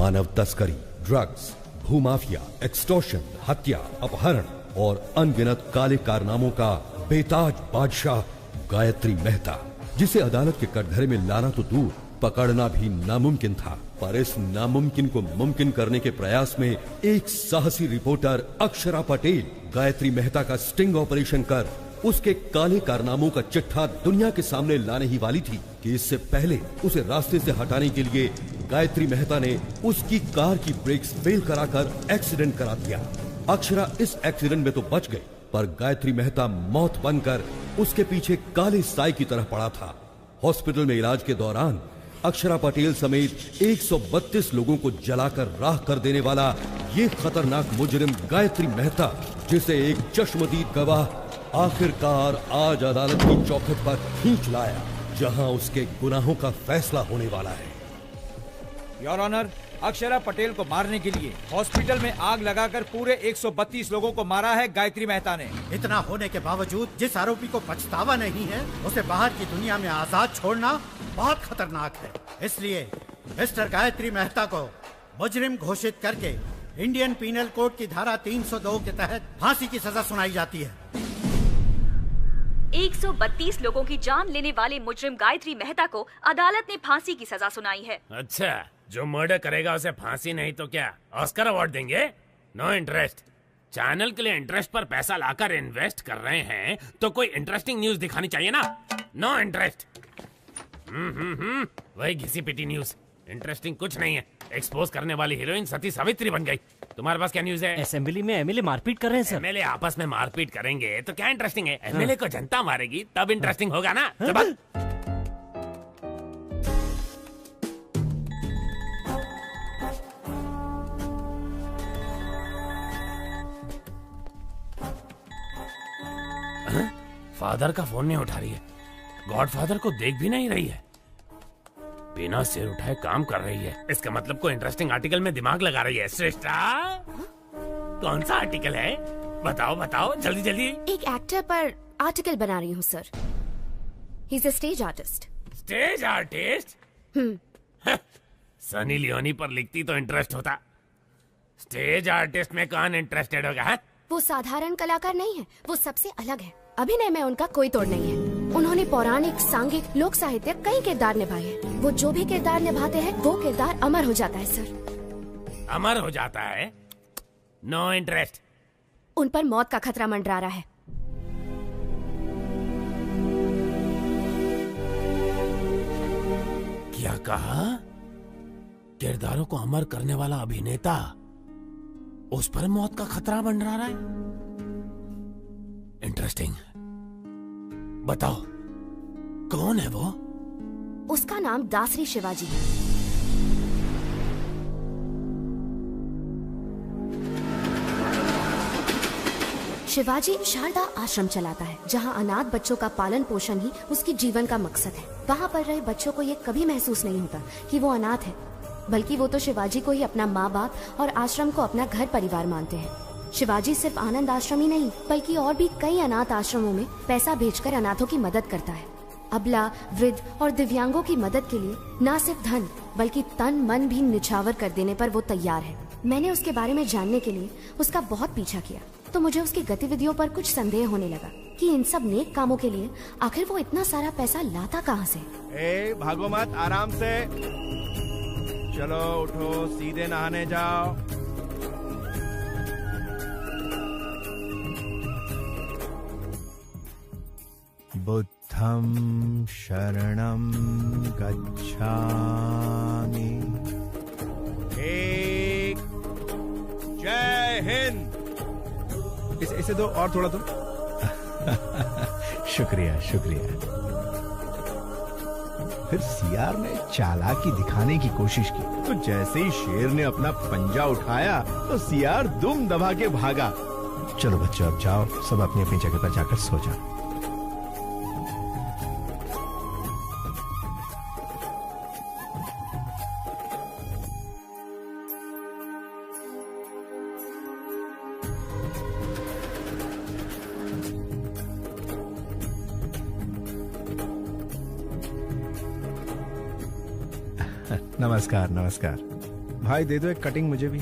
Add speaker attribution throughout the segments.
Speaker 1: मानव तस्करी, drugs, भूमाफिया, extortion, हत्या, अपहरण और अनगिनत काले कारनामों का बेताज बादशाह गायत्री मेहता, जिसे अदालत के कटघरे में लाना तो दूर, पकड़ना भी नामुमकिन था। पर इस नामुमकिन को मुमकिन करने के प्रयास में एक साहसी रिपोर्टर अक्षरा पटेल गायत्री मेहता का स्टिंग ऑपरेशन कर उसके काले कारनामों का चिट्ठा दुनिया के सामने लाने ही वाली थी कि इससे पहले उसे रास्ते से हटाने के लिए गायत्री मेहता ने उसकी कार की ब्रेक्स फेल कराकर एक्सीडेंट करा दिया। अक्षरा इस एक्सीडेंट में तो बच गई, पर गायत्री मेहता मौत बनकर उसके पीछे काले साए की तरह पड़ा था। हॉस्पिटल में इलाज के दौरान अक्षरा पटेल समेत 132 लोगों को जलाकर राख कर देने वाला ये खतरनाक मुजरिम गायत्री मेहता, जिसे एक चश्मदीद गवाह आखिरकार आज अदालत की चौखट पर खींच लाया, जहां उसके गुनाहों का फैसला होने वाला है।
Speaker 2: योर ऑनर, अक्षरा पटेल को मारने के लिए हॉस्पिटल में आग लगाकर पूरे 132 लोगों को मारा है गायत्री मेहता ने।
Speaker 3: इतना होने के बावजूद जिस आरोपी को पछतावा नहीं है, उसे बाहर की दुनिया में आजाद छोड़ना बहुत खतरनाक है। इसलिए मिस्टर गायत्री मेहता को मुजरिम घोषित करके इंडियन पीनल कोड की धारा 302 के तहत फांसी की सजा सुनाई जाती है।
Speaker 4: 132 लोगों की जान लेने वाले मुजरिम गायत्री मेहता को अदालत ने फांसी की सजा सुनाई है।
Speaker 5: अच्छा, जो मर्डर करेगा उसे फांसी नहीं तो क्या ऑस्कर अवार्ड देंगे? No interest. चैनल के लिए इंटरेस्ट पर पैसा लाकर इन्वेस्ट कर रहे हैं तो कोई इंटरेस्टिंग न्यूज दिखानी चाहिए ना। No interest. वही घिसी पिटी न्यूज, इंटरेस्टिंग कुछ नहीं है। एक्सपोज करने वाली हीरोइन सती सावित्री बन गई। तुम्हारे पास क्या न्यूज है?
Speaker 6: असेंबली में एमएलए मारपीट कर रहे हैं सर।
Speaker 5: एमएलए आपस में मारपीट करेंगे तो क्या इंटरेस्टिंग है? एमएलए को जनता मारेगी तब इंटरेस्टिंग होगा ना। फादर का फोन नहीं उठा रही है, गॉडफादर को देख भी नहीं रही है, बिना सिर उठाए काम कर रही है। इसका मतलब कोई इंटरेस्टिंग आर्टिकल में दिमाग लगा रही है। श्रेष्ठा, कौन सा आर्टिकल है? बताओ बताओ जल्दी जल्दी।
Speaker 7: एक एक्टर पर आर्टिकल बना रही हूँ sir. He is a stage artist.
Speaker 5: Stage artist? Sunny Leone पर लिखती तो इंटरेस्ट होता। स्टेज आर्टिस्ट में कौन इंटरेस्टेड होगा? है?
Speaker 7: वो साधारण कलाकार नहीं है, वो सबसे अलग है। अभिनय में उनका कोई तोड़ नहीं है। उन्होंने पौराणिक, सांघिक, लोक साहित्य कई किरदार निभाए हैं। वो जो भी किरदार निभाते हैं वो किरदार अमर हो जाता है सर।
Speaker 5: अमर हो जाता है? No interest.
Speaker 7: उन पर मौत का खतरा मंडरा रहा है।
Speaker 5: क्या कहा? किरदारों को अमर करने वाला अभिनेता, उस पर मौत का खतरा मंडरा रहा है? इंटरेस्टिंग। बताओ कौन है वो?
Speaker 7: उसका नाम दासरी शिवाजी है। शिवाजी शारदा आश्रम चलाता है, जहां अनाथ बच्चों का पालन पोषण ही उसकी जीवन का मकसद है। वहां पर रहे बच्चों को ये कभी महसूस नहीं होता कि वो अनाथ है, बल्कि वो तो शिवाजी को ही अपना माँ बाप और आश्रम को अपना घर परिवार मानते हैं। शिवाजी सिर्फ आनंद आश्रम ही नहीं, बल्कि और भी कई अनाथ आश्रमों में पैसा भेजकर अनाथों की मदद करता है। अबला, वृद्ध और दिव्यांगों की मदद के लिए न सिर्फ धन बल्कि तन मन भी निछावर कर देने पर वो तैयार है। मैंने उसके बारे में जानने के लिए उसका बहुत पीछा किया, तो मुझे उसकी गतिविधियों पर कुछ संदेह होने लगा कि इन सब नेक कामों के लिए आखिर वो इतना सारा पैसा लाता कहाँ से।
Speaker 8: भागो मत, आराम से चलो, उठो, सीधे नहाने जाओ। बुद्धं शरणं गच्छामि। एक जय हिंद। इसे दो और थोड़ा दो। शुक्रिया शुक्रिया। फिर सीआर ने चालाकी दिखाने की कोशिश की, तो जैसे ही शेर ने अपना पंजा उठाया तो सीआर दुम दबा के भागा। चलो बच्चों, अब जाओ, सब अपनी अपनी जगह पर जाकर सो जाओ। नमस्कार नमस्कार। भाई दे दो एक कटिंग मुझे भी।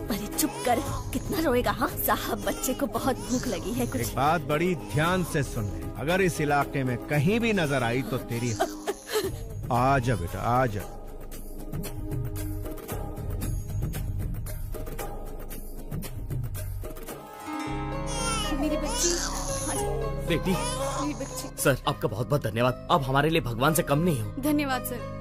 Speaker 9: अरे चुप कर, कितना रोएगा? हाँ साहब, बच्चे को बहुत भूख लगी है। कुछ
Speaker 8: एक बात बड़ी ध्यान से सुन ले, अगर इस इलाके में कहीं भी नजर आई तो तेरी आ जा बेटा, आ जा।
Speaker 9: मेरी बच्ची,
Speaker 10: बेटी,
Speaker 9: मेरी बच्ची।
Speaker 10: सर आपका बहुत बहुत धन्यवाद। आप हमारे लिए भगवान से कम नहीं हो।
Speaker 9: धन्यवाद सर।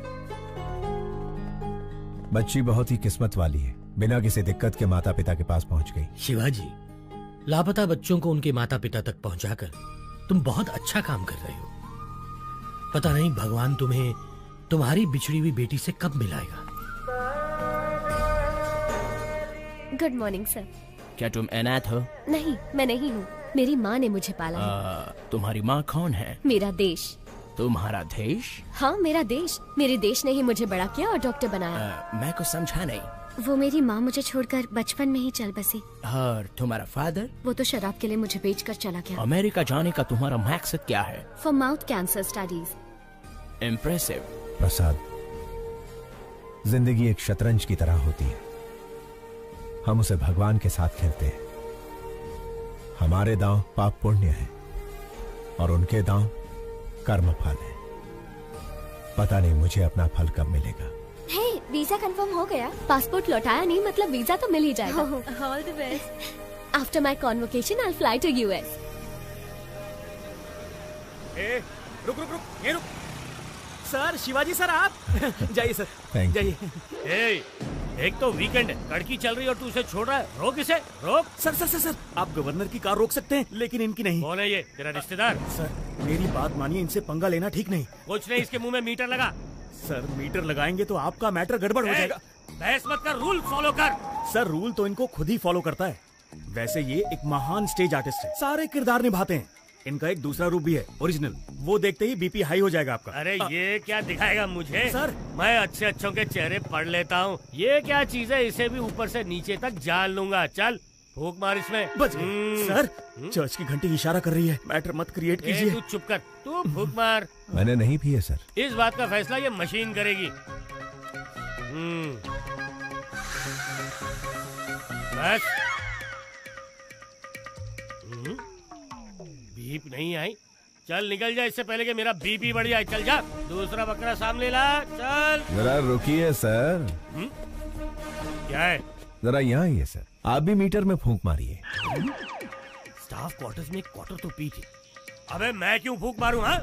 Speaker 8: बच्ची बहुत ही किस्मत वाली है, बिना किसी दिक्कत के माता पिता के पास पहुंच गई।
Speaker 11: शिवाजी, लापता बच्चों को उनके माता पिता तक पहुंचाकर तुम बहुत अच्छा काम कर रहे हो। पता नहीं भगवान तुम्हें तुम्हारी बिछड़ी हुई बेटी से कब मिलाएगा।
Speaker 7: Good morning sir.
Speaker 10: क्या तुम अनाथ हो?
Speaker 7: नहीं, मैं नहीं हूँ, मेरी माँ ने मुझे पाला है।
Speaker 10: तुम्हारी माँ कौन है?
Speaker 7: मेरा देश।
Speaker 10: तुम्हारा देश?
Speaker 7: हाँ मेरा देश, मेरे देश ने ही मुझे बड़ा किया और डॉक्टर बनाया।
Speaker 10: मैं कुछ समझा नहीं।
Speaker 7: वो मेरी माँ मुझे छोड़कर बचपन में ही चल बसी।
Speaker 10: और तुम्हारा फादर?
Speaker 7: वो तो शराब के लिए मुझे बेचकर चला गया।
Speaker 10: अमेरिका जाने का तुम्हारा मकसद क्या है?
Speaker 7: For mouth cancer studies.
Speaker 10: Impressive.
Speaker 8: Prasad, जिंदगी एक शतरंज की तरह होती है, हम उसे भगवान के साथ खेलते हैं। हमारे दांव पाप पुण्य है और उनके दांव कर्म फल है। पता नहीं मुझे अपना फल कब मिलेगा।
Speaker 7: हे, वीजा कंफर्म हो गया। पासपोर्ट लौटाया नहीं, मतलब वीजा तो मिल ही जाएगा।
Speaker 9: All the best.
Speaker 7: After my convocation I fly to US.
Speaker 2: रुक रुक रुक, ये रुक। सर, शिवाजी सर आप जाइए सर,
Speaker 8: Thank you.
Speaker 2: जाइए।
Speaker 11: एक तो वीकेंड है, लड़की चल रही है और तू उसे छोड़ रहा है। रोक इसे, रोक।
Speaker 2: सर सर सर सर, आप गवर्नर की कार रोक सकते हैं लेकिन इनकी नहीं।
Speaker 11: कौन है ये? तेरा रिश्तेदार?
Speaker 2: सर मेरी बात मानिए, इनसे पंगा लेना ठीक नहीं।
Speaker 11: कुछ नहीं, इसके मुंह में मीटर लगा।
Speaker 2: सर मीटर लगाएंगे तो आपका मैटर गड़बड़ हो जाएगा।
Speaker 11: बहस मत कर, रूल फॉलो कर।
Speaker 2: सर रूल तो इनको खुद ही फॉलो करता है। वैसे ये एक महान स्टेज आर्टिस्ट है, सारे किरदार निभाते हैं। इनका एक दूसरा रूप भी है, ओरिजिनल। वो देखते ही बीपी हाई हो जाएगा आपका।
Speaker 11: अरे ये क्या दिखाएगा मुझे?
Speaker 2: सर,
Speaker 11: मैं अच्छे अच्छों के चेहरे पढ़ लेता हूँ। ये क्या चीज है? इसे भी ऊपर से नीचे तक जान लूंगा। चल फूक मार इसमें।
Speaker 2: बच गए। सर चर्च की घंटी इशारा कर रही है, मैटर मत क्रिएट कीजिए।
Speaker 11: तू चुप कर, तू फूक मार।
Speaker 8: मैंने नहीं पिए सर।
Speaker 11: इस बात का फैसला ये मशीन करेगी। बस। बीप नहीं आई। चल निकल जा इससे पहले कि मेरा बीपी बढ़ जाए। चल जा, दूसरा बकरा सामने ला। चल
Speaker 8: जरा रुकिए सर।
Speaker 11: क्या है?
Speaker 8: जरा यहाँ आइए सर, आप भी मीटर में फूंक मारिए।
Speaker 11: स्टाफ क्वार्टर्स में एक क्वार्टर तो पी थी। अबे मैं क्यों फूंक मारूं? हाँ,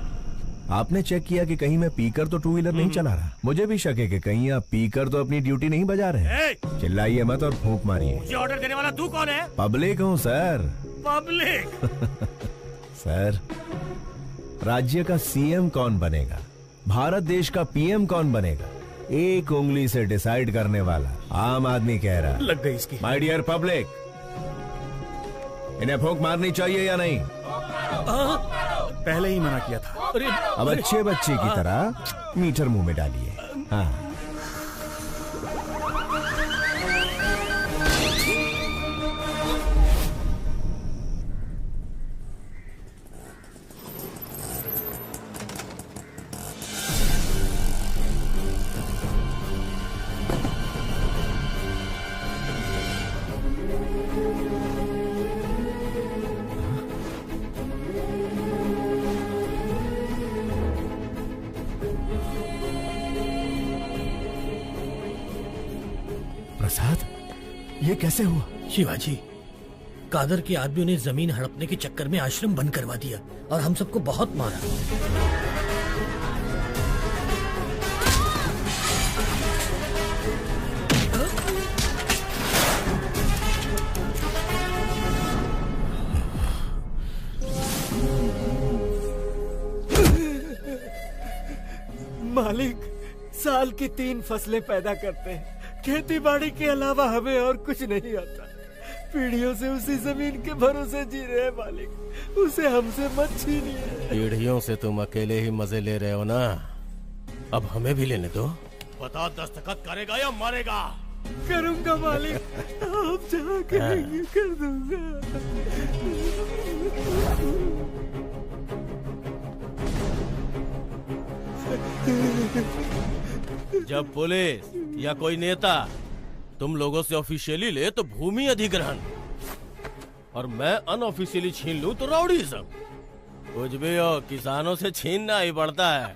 Speaker 8: आपने चेक किया कि कहीं मैं पीकर तो टू व्हीलर नहीं चला रहा। मुझे भी शक है कि कहीं आप पीकर तो अपनी ड्यूटी नहीं बजा रहे हैं। चिल्लाइए मत और फूंक मारिए।
Speaker 11: मुझे ऑर्डर देने वाला तू कौन है?
Speaker 8: पब्लिक हूँ सर।
Speaker 11: पब्लिक?
Speaker 8: सर, राज्य का सीएम कौन बनेगा, भारत देश का पीएम कौन बनेगा, एक उंगली से डिसाइड करने वाला आम आदमी कह रहा।
Speaker 2: लग गई इसकी।
Speaker 8: माय डियर पब्लिक, इन्हें फूंक मारनी चाहिए या नहीं?
Speaker 2: पहले ही मना किया था।
Speaker 8: अब अच्छे बच्चे की तरह मीटर मुंह में डालिए। हाँ। प्रसाद, ये कैसे हुआ?
Speaker 11: शिवाजी, कादर के आदमियों ने जमीन हड़पने के चक्कर में आश्रम बंद करवा दिया और हम सबको बहुत मारा।
Speaker 2: मालिक, साल की 3 फसलें पैदा करते हैं, खेती बाड़ी के अलावा हमें और कुछ नहीं आता। पीढ़ियों से उसी जमीन के भरोसे जी रहे हैं मालिक, उसे हमसे मत छीनिए।
Speaker 5: पीढ़ियों से तुम अकेले ही मजे ले रहे हो ना, अब हमें भी लेने दो।
Speaker 11: बता, दस्तखत करेगा या मारेगा?
Speaker 2: करूंगा मालिक, आप जहाँ कहेंगे कर दूंगा।
Speaker 12: जब पुलिस या कोई नेता तुम लोगों से ऑफिशियली ले तो भूमि अधिग्रहण, और मैं अनऑफिशियली छीन लूं तो राउडीज़म। कुछ भी हो, किसानों से छीनना ही पड़ता है,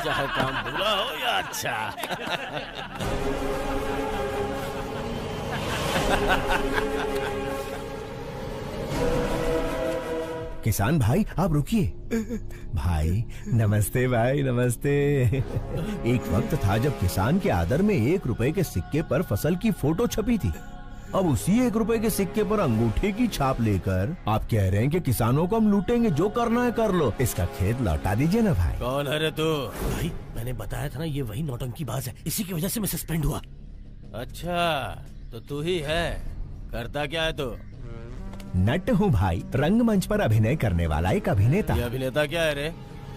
Speaker 12: चाहे काम बुरा हो या अच्छा।
Speaker 8: किसान भाई आप रुकिए। भाई नमस्ते, भाई नमस्ते। एक वक्त था जब किसान के आदर में 1 रुपए के सिक्के पर फसल की फोटो छपी थी। अब उसी 1 रुपए के सिक्के पर अंगूठे की छाप लेकर आप कह रहे हैं कि किसानों को हम लूटेंगे, जो करना है कर लो, इसका खेत लौटा दीजिए ना भाई।
Speaker 12: कौन है रे तू?
Speaker 11: भाई मैंने बताया था ना, ये वही नौटंकीबाज है, इसी की वजह से मैं सस्पेंड हुआ।
Speaker 12: अच्छा तो तू ही है, करता क्या है तू?
Speaker 8: नट हूँ भाई, रंगमंच पर अभिनय करने वाला एक अभिनेता।
Speaker 12: ये अभिनेता क्या है रे?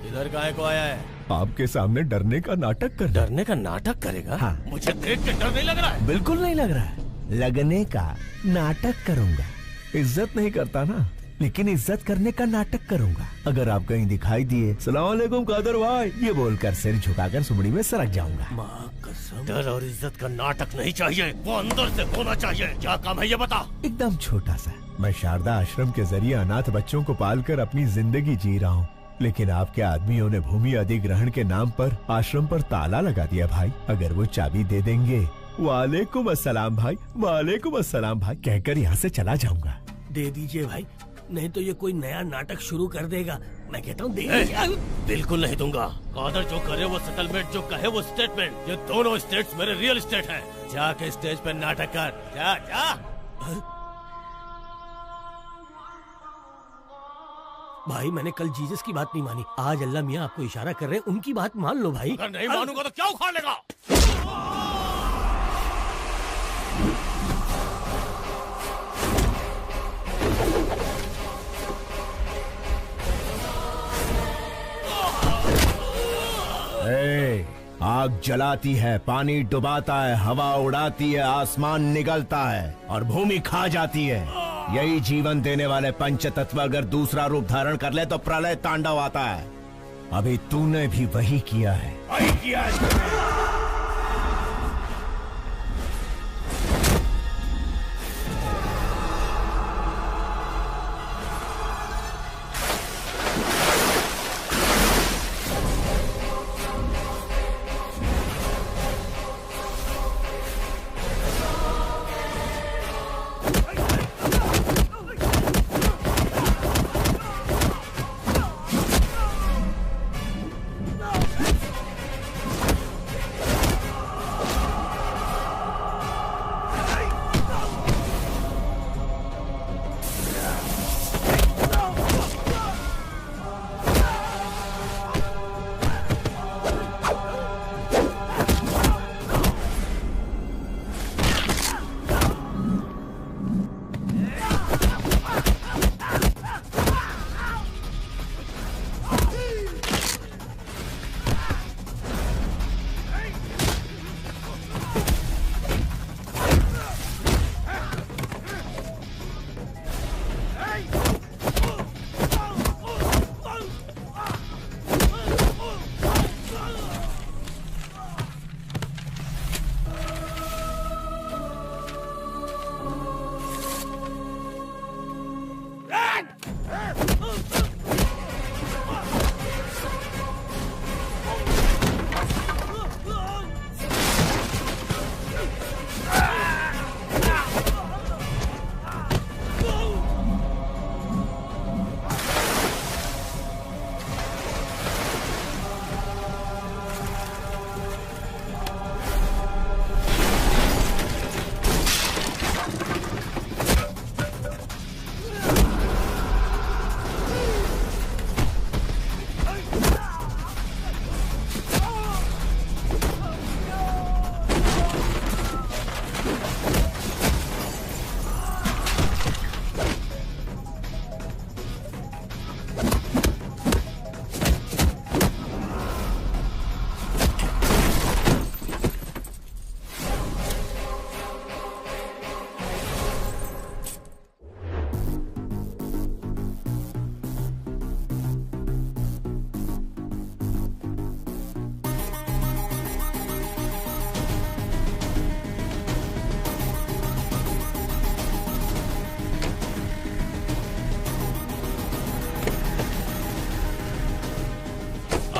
Speaker 12: इधर काहे को आया है?
Speaker 8: आपके सामने डरने का नाटक कर।
Speaker 12: डरने का नाटक करेगा?
Speaker 8: हाँ।
Speaker 12: मुझे देख के डर नहीं लग रहा है?
Speaker 8: बिल्कुल नहीं लग रहा है। लगने का नाटक करूंगा। इज्जत नहीं करता ना, लेकिन इज्जत करने का नाटक करूंगा। अगर आप कहीं दिखाई दिए सलाम अलैकुम कादर भाई ये बोलकर सिर झुकाकर सुमड़ी में सरक जाऊंगा।
Speaker 12: माँ कसम, डर और इज्जत का नाटक नहीं चाहिए, वो अंदर से होना चाहिए। क्या काम है ये बता।
Speaker 8: एकदम छोटा सा। मैं शारदा आश्रम के जरिए अनाथ बच्चों को पालकर अपनी जिंदगी जी रहा हूँ, लेकिन आपके आदमियों ने भूमि अधिग्रहण के नाम पर आश्रम पर ताला लगा दिया भाई। अगर वो चाबी दे देंगे, वालेकुम अस्सलाम भाई, वालेकुम अस्सलाम भाई कहकर यहाँ से चला जाऊंगा।
Speaker 11: दे दीजिए भाई, नहीं तो ये कोई नया नाटक शुरू कर देगा। मैं कहता हूँ दे।
Speaker 12: बिल्कुल नहीं दूंगा। कादर जो करे वो सेटलमेंट, जो कहे वो स्टेटमेंट। ये दोनों स्टेट्स मेरे रियल स्टेट हैं। जाके स्टेज पे नाटक कर, जा जा।
Speaker 11: भाई मैंने कल जीसस की बात नहीं मानी, आज अल्लाह मियाँ आपको इशारा कर रहे हैं, उनकी बात मान लो भाई।
Speaker 12: अगर नहीं मानूंगा तो क्या उखाड़ लेगा?
Speaker 8: आग जलाती है, पानी डुबाता है, हवा उड़ाती है, आसमान निगलता है और भूमि खा जाती है। यही जीवन देने वाले पंचतत्व अगर दूसरा रूप धारण कर ले तो प्रलय तांडव आता है। अभी तूने भी वही किया है।
Speaker 12: वही किया है।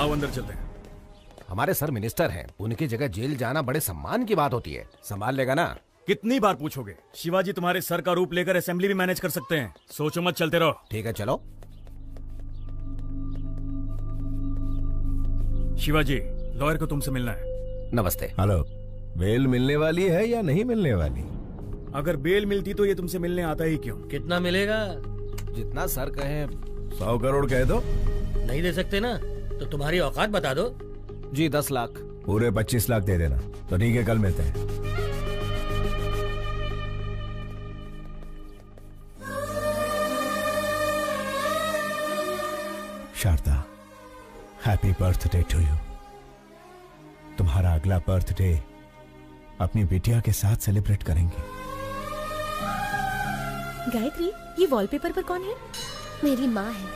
Speaker 13: आओ अंदर चलते हैं।
Speaker 14: हमारे सर मिनिस्टर हैं, उनकी जगह जेल जाना बड़े सम्मान की बात होती है। संभाल लेगा ना?
Speaker 13: कितनी बार पूछोगे? शिवाजी तुम्हारे सर का रूप लेकर असेंबली भी मैनेज कर सकते हैं। सोचो मत, चलते रहो।
Speaker 14: ठीक है, चलो।
Speaker 13: शिवाजी, लॉयर को तुमसे मिलना है।
Speaker 14: नमस्ते।
Speaker 8: हेलो। बेल मिलने वाली है या नहीं मिलने वाली?
Speaker 13: अगर बेल मिलती तो ये तुमसे मिलने आता ही क्यों?
Speaker 11: कितना मिलेगा?
Speaker 14: जितना सर कहे।
Speaker 8: 100 करोड़ कह दो।
Speaker 11: नहीं दे सकते ना तो तुम्हारी औकात बता दो।
Speaker 14: जी 10 लाख।
Speaker 8: पूरे 25 लाख दे देना। तो ठीक है, कल मिलते हैं। Sharda, happy birthday to you. तुम्हारा अगला बर्थडे अपनी बिटिया के साथ सेलिब्रेट करेंगे।
Speaker 9: गायत्री, ये वॉलपेपर पर कौन है?
Speaker 7: मेरी माँ है।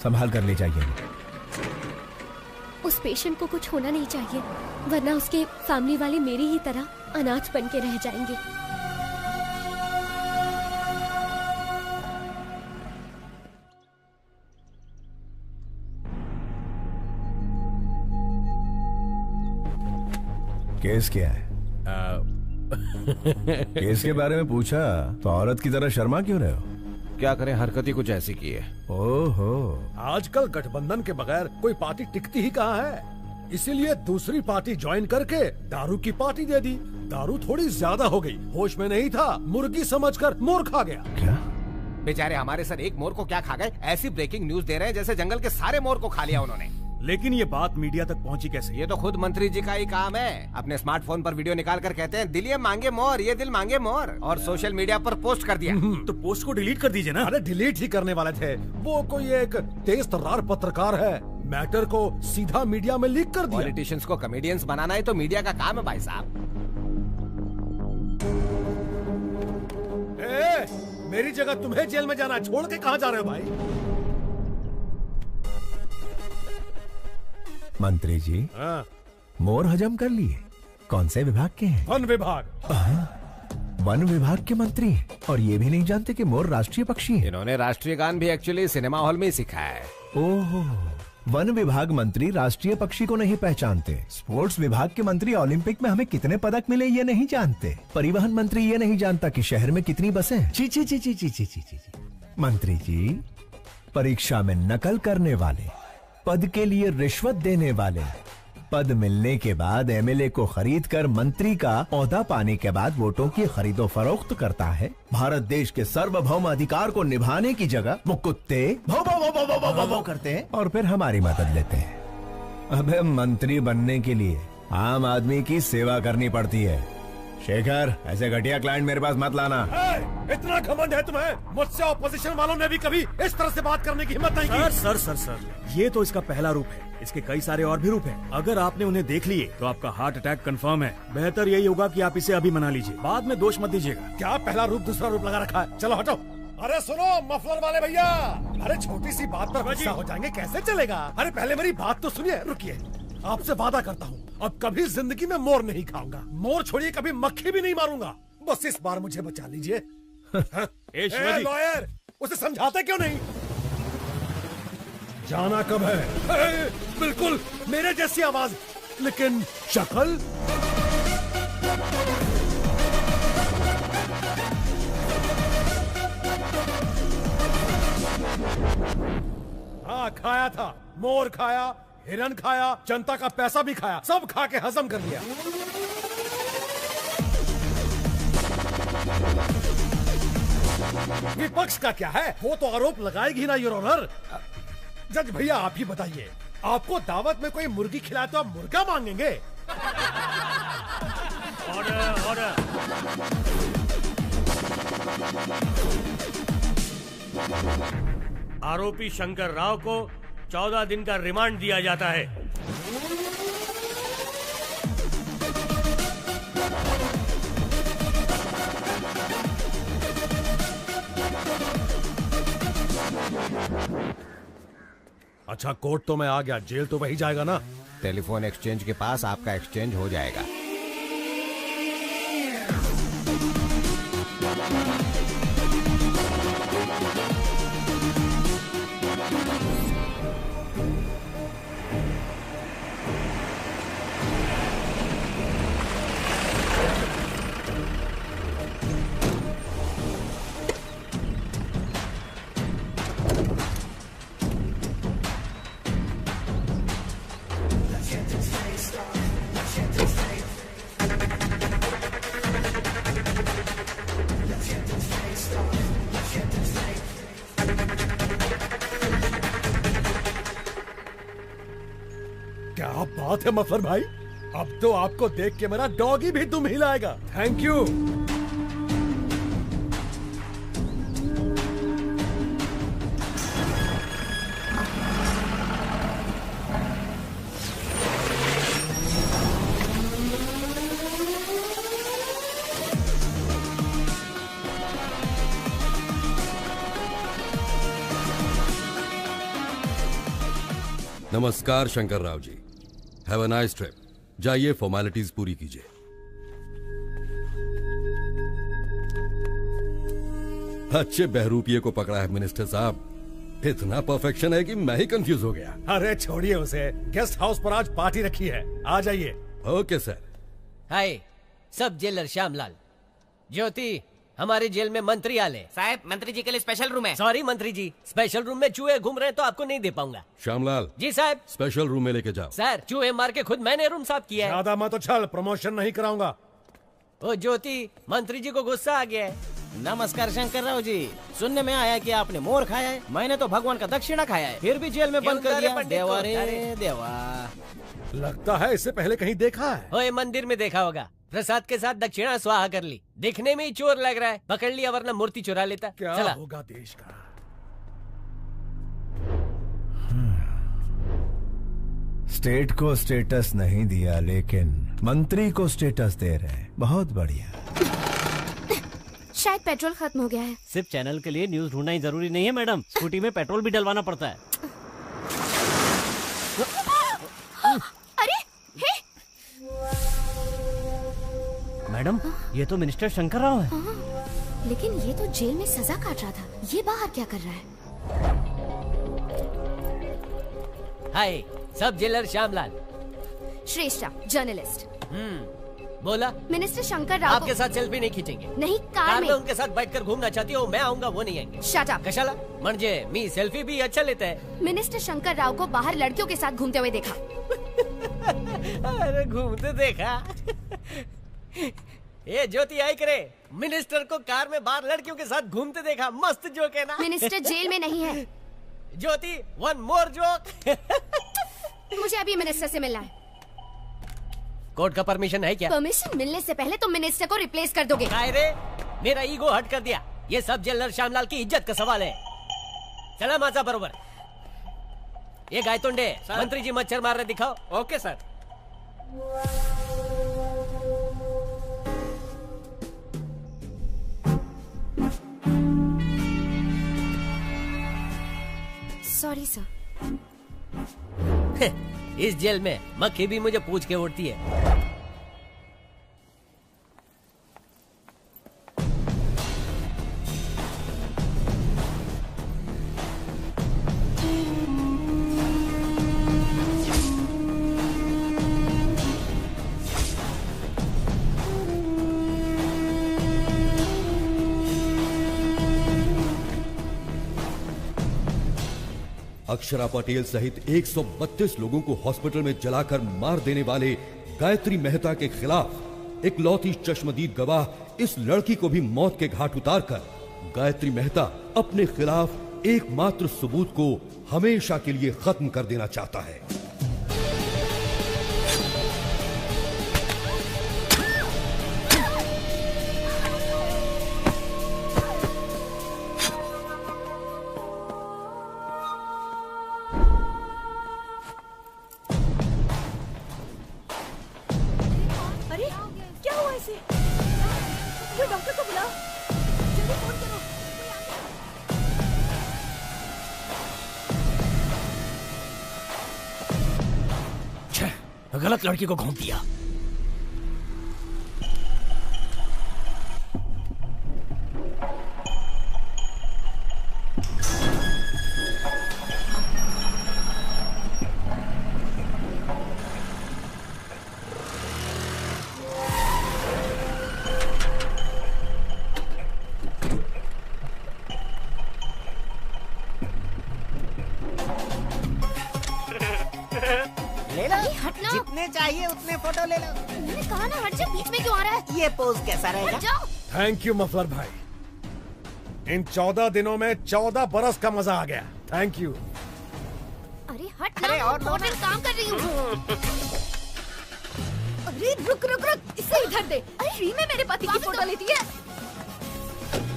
Speaker 8: संभाल कर ले जाइए।
Speaker 7: उस पेशेंट को कुछ होना नहीं चाहिए, वरना उसके फैमिली वाले मेरी ही तरह अनाथ बन के रह जाएंगे।
Speaker 8: केस क्या है? केस के बारे में पूछा तो औरत की तरह शर्मा क्यों रहे हो?
Speaker 14: क्या करें, हरकत ही कुछ ऐसी की है।
Speaker 8: ओहो,
Speaker 15: आजकल गठबंधन के बगैर कोई पार्टी टिकती ही कहाँ है, इसीलिए दूसरी पार्टी ज्वाइन करके दारू की पार्टी दे दी। दारू थोड़ी ज्यादा हो गई, होश में नहीं था, मुर्गी समझकर मोर खा गया।
Speaker 8: क्या?
Speaker 14: बेचारे हमारे सर एक मोर को क्या खा गए? ऐसी ब्रेकिंग न्यूज दे रहे हैं जैसे जंगल के सारे मोर को खा लिया उन्होंने।
Speaker 13: लेकिन ये बात मीडिया तक पहुंची कैसे?
Speaker 14: ये तो खुद मंत्री जी का ही काम है। अपने स्मार्टफोन पर वीडियो निकाल कर कहते हैं दिल ये मांगे मोर, ये दिल मांगे मोर, और सोशल मीडिया पर पोस्ट कर दिया।
Speaker 13: तो पोस्ट को डिलीट कर दीजिए ना।
Speaker 15: अरे डिलीट ही करने वाले थे, वो कोई एक तेज तर्रार पत्रकार है, मैटर को सीधा मीडिया में लीक कर दिया।
Speaker 14: पॉलिटिशियंस को कॉमेडियंस बनाना ही तो मीडिया का काम है भाई साहब।
Speaker 15: मेरी जगह तुम्हें जेल में जाना, छोड़ के कहाँ जा रहे हो भाई?
Speaker 8: मंत्री जी, मोर हजम कर लिए। कौन से विभाग के हैं?
Speaker 15: वन विभाग।
Speaker 8: वन विभाग के मंत्री हैं और ये भी नहीं जानते कि मोर राष्ट्रीय पक्षी है।
Speaker 14: इन्होंने राष्ट्रीय गान भी एक्चुअली सिनेमा हॉल में ही सीखा है।
Speaker 8: ओहो, वन विभाग मंत्री राष्ट्रीय पक्षी को नहीं पहचानते। स्पोर्ट्स विभाग के मंत्री ओलंपिक में हमें कितने पदक मिले ये नहीं जानते। परिवहन मंत्री ये नहीं जानता कि शहर में कितनी बसें हैं। ची ची ची ची ची ची ची। मंत्री जी, परीक्षा में नकल करने वाले, पद के लिए रिश्वत देने वाले, पद मिलने के बाद एमएलए को खरीद कर मंत्री का ओहदा पाने के बाद वोटों की खरीदो फरोख्त करता है। भारत देश के सार्वभौम अधिकार को निभाने की जगह वो कुत्ते भौ भौ भौ भौ भौ भौ भौ भौ करते हैं और फिर हमारी मदद लेते हैं। अबे मंत्री बनने के लिए आम आदमी की सेवा करनी पड़ती है। शेखर, ऐसे घटिया क्लाइंट मेरे पास मत लाना।
Speaker 15: इतना घमंड है तुम्हें? मुझसे ऑपोजिशन वालों ने भी कभी इस तरह से बात करने की हिम्मत नहीं की।
Speaker 13: सर, ये तो इसका पहला रूप है। इसके कई सारे और भी रूप हैं। अगर आपने उन्हें देख लिए तो आपका हार्ट अटैक कंफर्म है। बेहतर यही होगा कि आप इसे अभी मना लीजिए, बाद में दोष मत दीजिएगा।
Speaker 15: क्या पहला रूप दूसरा रूप लगा रखा है? चलो हटो। अरे सुनो मफलर वाले भैया, अरे छोटी सी बात पर गुस्सा हो जाएंगे, कैसे चलेगा? अरे पहले मेरी बात तो सुनिए। रुकिए, आपसे वादा करता हूँ अब कभी जिंदगी में मोर नहीं खाऊंगा। मोर छोड़िए, कभी मक्खी भी नहीं मारूंगा। बस इस बार मुझे बचा लीजिए। लॉयर, उसे समझाते क्यों नहीं? जाना कब है? बिल्कुल मेरे जैसी आवाज, लेकिन शक्ल हाँ खाया था। मोर खाया, हिरन खाया, जनता का पैसा भी खाया, सब खा के हजम कर लिया। विपक्ष का क्या है? वो तो आरोप लगाएगी ना योर ऑनर। जज भैया आप ही बताइए, आपको दावत में कोई मुर्गी खिलाए तो आप मुर्गा मांगेंगे?
Speaker 2: Order order. आरोपी शंकर राव को 14 दिन का रिमांड दिया जाता है।
Speaker 15: अच्छा कोर्ट तो मैं आ गया, जेल तो वही जाएगा ना?
Speaker 14: टेलीफोन एक्सचेंज के पास आपका एक्सचेंज हो जाएगा।
Speaker 15: क्या बात है मफलर भाई, अब तो आपको देख के मेरा डॉगी भी दुम हिलाएगा। Thank you.
Speaker 1: नमस्कार Shankar Rao ji, have a nice trip. जाइए फॉर्मेलिटीज पूरी कीजिए। अच्छे बहरूपिये को पकड़ा है मिनिस्टर साहब। इतना परफेक्शन है कि मैं ही कंफ्यूज हो गया।
Speaker 15: अरे छोड़िए उसे, गेस्ट हाउस पर आज पार्टी रखी है, आ जाइए।
Speaker 1: Okay sir.
Speaker 16: हाय, सब जेलर श्यामलाल। ज्योति, हमारे जेल में मंत्री आले।
Speaker 17: साहब, मंत्री जी के लिए स्पेशल रूम है।
Speaker 16: सॉरी मंत्री जी, स्पेशल रूम में चूहे घूम रहे हैं तो आपको नहीं दे पाऊंगा।
Speaker 1: श्यामलाल
Speaker 16: जी साहब।
Speaker 1: स्पेशल रूम में लेके जाओ।
Speaker 16: सर, चूहे मार के खुद मैंने रूम साफ किया है।
Speaker 15: ज्यादा मत उछल, प्रमोशन नहीं कराऊंगा।
Speaker 16: ओ ज्योति, मंत्री जी को गुस्सा आ गया है।
Speaker 10: नमस्कार शंकर राव जी, सुनने में आया कि आपने मोर खाया है। मैंने तो भगवान का दक्षिणा खाया है, फिर भी जेल में बंद कर दिया। देवा रे देवा।
Speaker 15: लगता है इससे पहले कहीं देखा है।
Speaker 16: ओए, मंदिर में देखा होगा। प्रसाद के साथ दक्षिणा स्वाहा कर ली। दिखने में ही चोर लग रहा है, पकड़ लिया वरना मूर्ति चुरा लेता।
Speaker 15: क्या
Speaker 16: चला।
Speaker 15: होगा देश का।
Speaker 8: स्टेट को स्टेटस नहीं दिया, लेकिन मंत्री को स्टेटस दे रहे हैं। बहुत बढ़िया।
Speaker 7: शायद पेट्रोल खत्म हो गया है।
Speaker 6: सिर्फ चैनल के लिए न्यूज ढूंढना ही जरूरी नहीं है मैडम, स्कूटी में पेट्रोल भी डलवाना पड़ता है।
Speaker 7: अरे हे!
Speaker 6: मैडम, ये तो मिनिस्टर शंकर राव है।
Speaker 7: लेकिन ये तो जेल में सजा काट रहा था, ये बाहर क्या कर रहा है?
Speaker 16: हाय, सब जेलर श्यामलाल।
Speaker 7: श्रेष्ठा, जर्नलिस्ट।
Speaker 16: बोला।
Speaker 7: मिनिस्टर शंकर राव
Speaker 16: आपके साथ सेल्फी नहीं खींचेंगे।
Speaker 7: नहीं, कार में
Speaker 16: उनके साथ बैठकर घूमना चाहती हो, मैं आऊंगा वो नहीं आएंगे।
Speaker 7: Shut up.
Speaker 16: कशाला म्हणजे मी सेल्फी भी अच्छा लेता है।
Speaker 7: मिनिस्टर शंकर राव को बाहर लड़कियों के साथ घूमते हुए देखा।
Speaker 16: अरे घूमते देखा। ये ज्योति आई करे, मिनिस्टर को कार में बाहर लड़कियों के साथ घूमते देखा। मस्त जोक है ना।
Speaker 7: मिनिस्टर जेल में नहीं है।
Speaker 16: ज्योति, वन मोर जोक।
Speaker 7: मुझे अभी मिनिस्टर से मिलना है।
Speaker 16: कोर्ट का परमिशन है क्या?
Speaker 7: परमिशन मिलने से पहले तुम मिनिस्टर को रिप्लेस कर दोगे।
Speaker 16: काय रे, मेरा ईगो हट कर दिया। ये सब जेलर श्यामलाल की इज्जत का सवाल है। चला माझा बरोबर। ये गायतोंडे, मंत्री जी मच्छर मार रहे, दिखाओ।
Speaker 17: Okay sir.
Speaker 7: Sorry sir.
Speaker 16: इस जेल में मक्खी भी मुझे पूछ के उड़ती है।
Speaker 1: अक्षरा पटेल सहित 132 लोगों को हॉस्पिटल में जलाकर मार देने वाले गायत्री मेहता के खिलाफ इकलौती चश्मदीद गवाह इस लड़की को भी मौत के घाट उतारकर गायत्री मेहता अपने खिलाफ एकमात्र सबूत को हमेशा के लिए खत्म कर देना चाहता है।
Speaker 9: अरे क्या हुआ इसे? कोई डॉक्टर को बुलाओ, जल्दी फोन करो।
Speaker 11: गलत लड़की को घूम दिया।
Speaker 10: ले लो, जितने चाहिए उतने फोटो ले लो।
Speaker 7: मैंने कहा ना हट जा, बीच में क्यों आ रहा है?
Speaker 10: ये पोज कैसा रहेगा?
Speaker 15: थैंक यू मफलर भाई, इन 14 दिनों में 14 बरस का मजा आ गया। Thank you.
Speaker 7: अरे हट ना, और मॉडल काम कर रही हूँ।
Speaker 9: अरे रुक रुक रुक, इसे इधर दे। फ्री में मेरे पति की फोटो लेती है।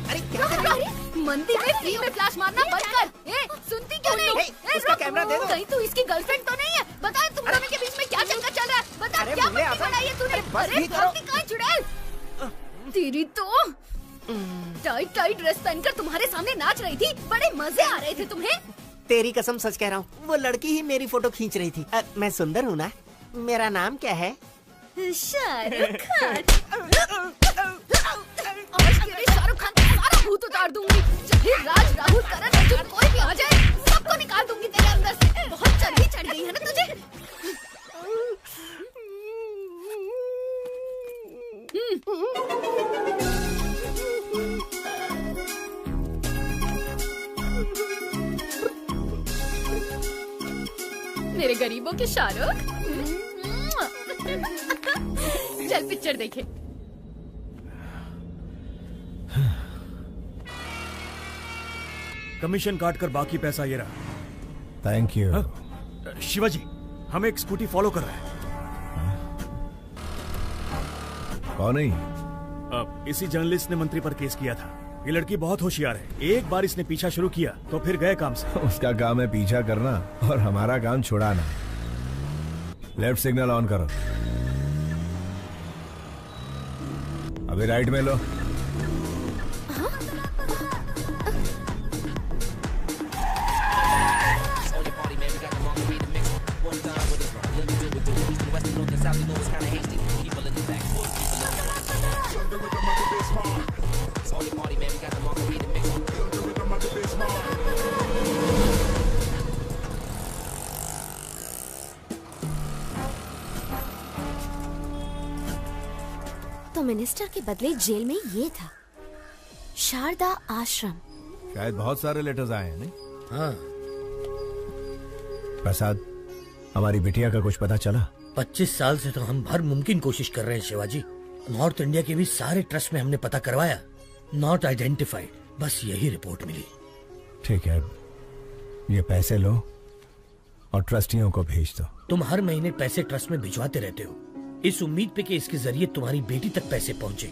Speaker 10: अरे क्या कर रही है?
Speaker 9: मंदिर में फ्री में फ्लैश मारना बंद कर। ए, सुनती क्यों नहीं?
Speaker 10: उसका कैमरा दे दो।
Speaker 9: कहीं तू इसकी गर्लफ्रेंड तो नहीं है? बता तुम दोनों के बीच में क्या चक्कर चल रहा है? बता क्या पट्टी बनाई है तूने? अरे गलती कहाँ चुड़ैल? तेरी तो टाइट टाइट ड्रेस पहनकर तुम्हारे सामने नाच रही थी, बड़े मजे आ रहे थे तुम्हें।
Speaker 10: तेरी कसम सच कह रहा हूँ, वो लड़की ही मेरी फोटो खींच रही थी। मैं सुंदर हूँ ना? मेरा नाम क्या है?
Speaker 9: शाहरुख खान। आज तेरे शाहरुख खान का सारा भूत उतार दूंगी। चाहे राज, राहुल, करण, अर्जुन कोई भी आ जाए, सबको निकाल दूंगी तेरे अंदर से। बहुत चर्बी चढ़ गई है ना तुझे? मेरे गरीबों के शाहरुख। चल पिक्चर देखे।
Speaker 13: कमीशन काट कर बाकी पैसा ये रहा।
Speaker 8: Thank you.
Speaker 13: शिवाजी, हम एक स्कूटी फॉलो कर रहे हैं।
Speaker 8: कौन है?
Speaker 13: इसी जर्नलिस्ट ने मंत्री पर केस किया था। ये लड़की बहुत होशियार है, एक बार इसने पीछा शुरू किया तो फिर गए काम से।
Speaker 8: उसका काम है पीछा करना और हमारा काम छुड़ाना। लेफ्ट सिग्नल ऑन करो। अभी राइट में लो।
Speaker 7: तो मिनिस्टर के बदले जेल में ये था, शारदा आश्रम।
Speaker 8: शायद बहुत सारे लेटर्स आए हैं, नहीं?
Speaker 11: हाँ।
Speaker 8: प्रसाद, हमारी बिटिया का कुछ पता चला?
Speaker 11: 25 साल से तो हम हर मुमकिन कोशिश कर रहे हैं शिवाजी। नॉर्थ इंडिया के भी सारे ट्रस्ट में हमने पता करवाया, नॉट आइडेंटिफाइड। बस यही रिपोर्ट मिली।
Speaker 8: ठीक है, ये पैसे लो और ट्रस्टियों को भेज दो।
Speaker 11: तुम हर महीने पैसे ट्रस्ट में भिजवाते रहते हो, इस उम्मीद पे कि इसके जरिए तुम्हारी बेटी तक पैसे पहुंचे।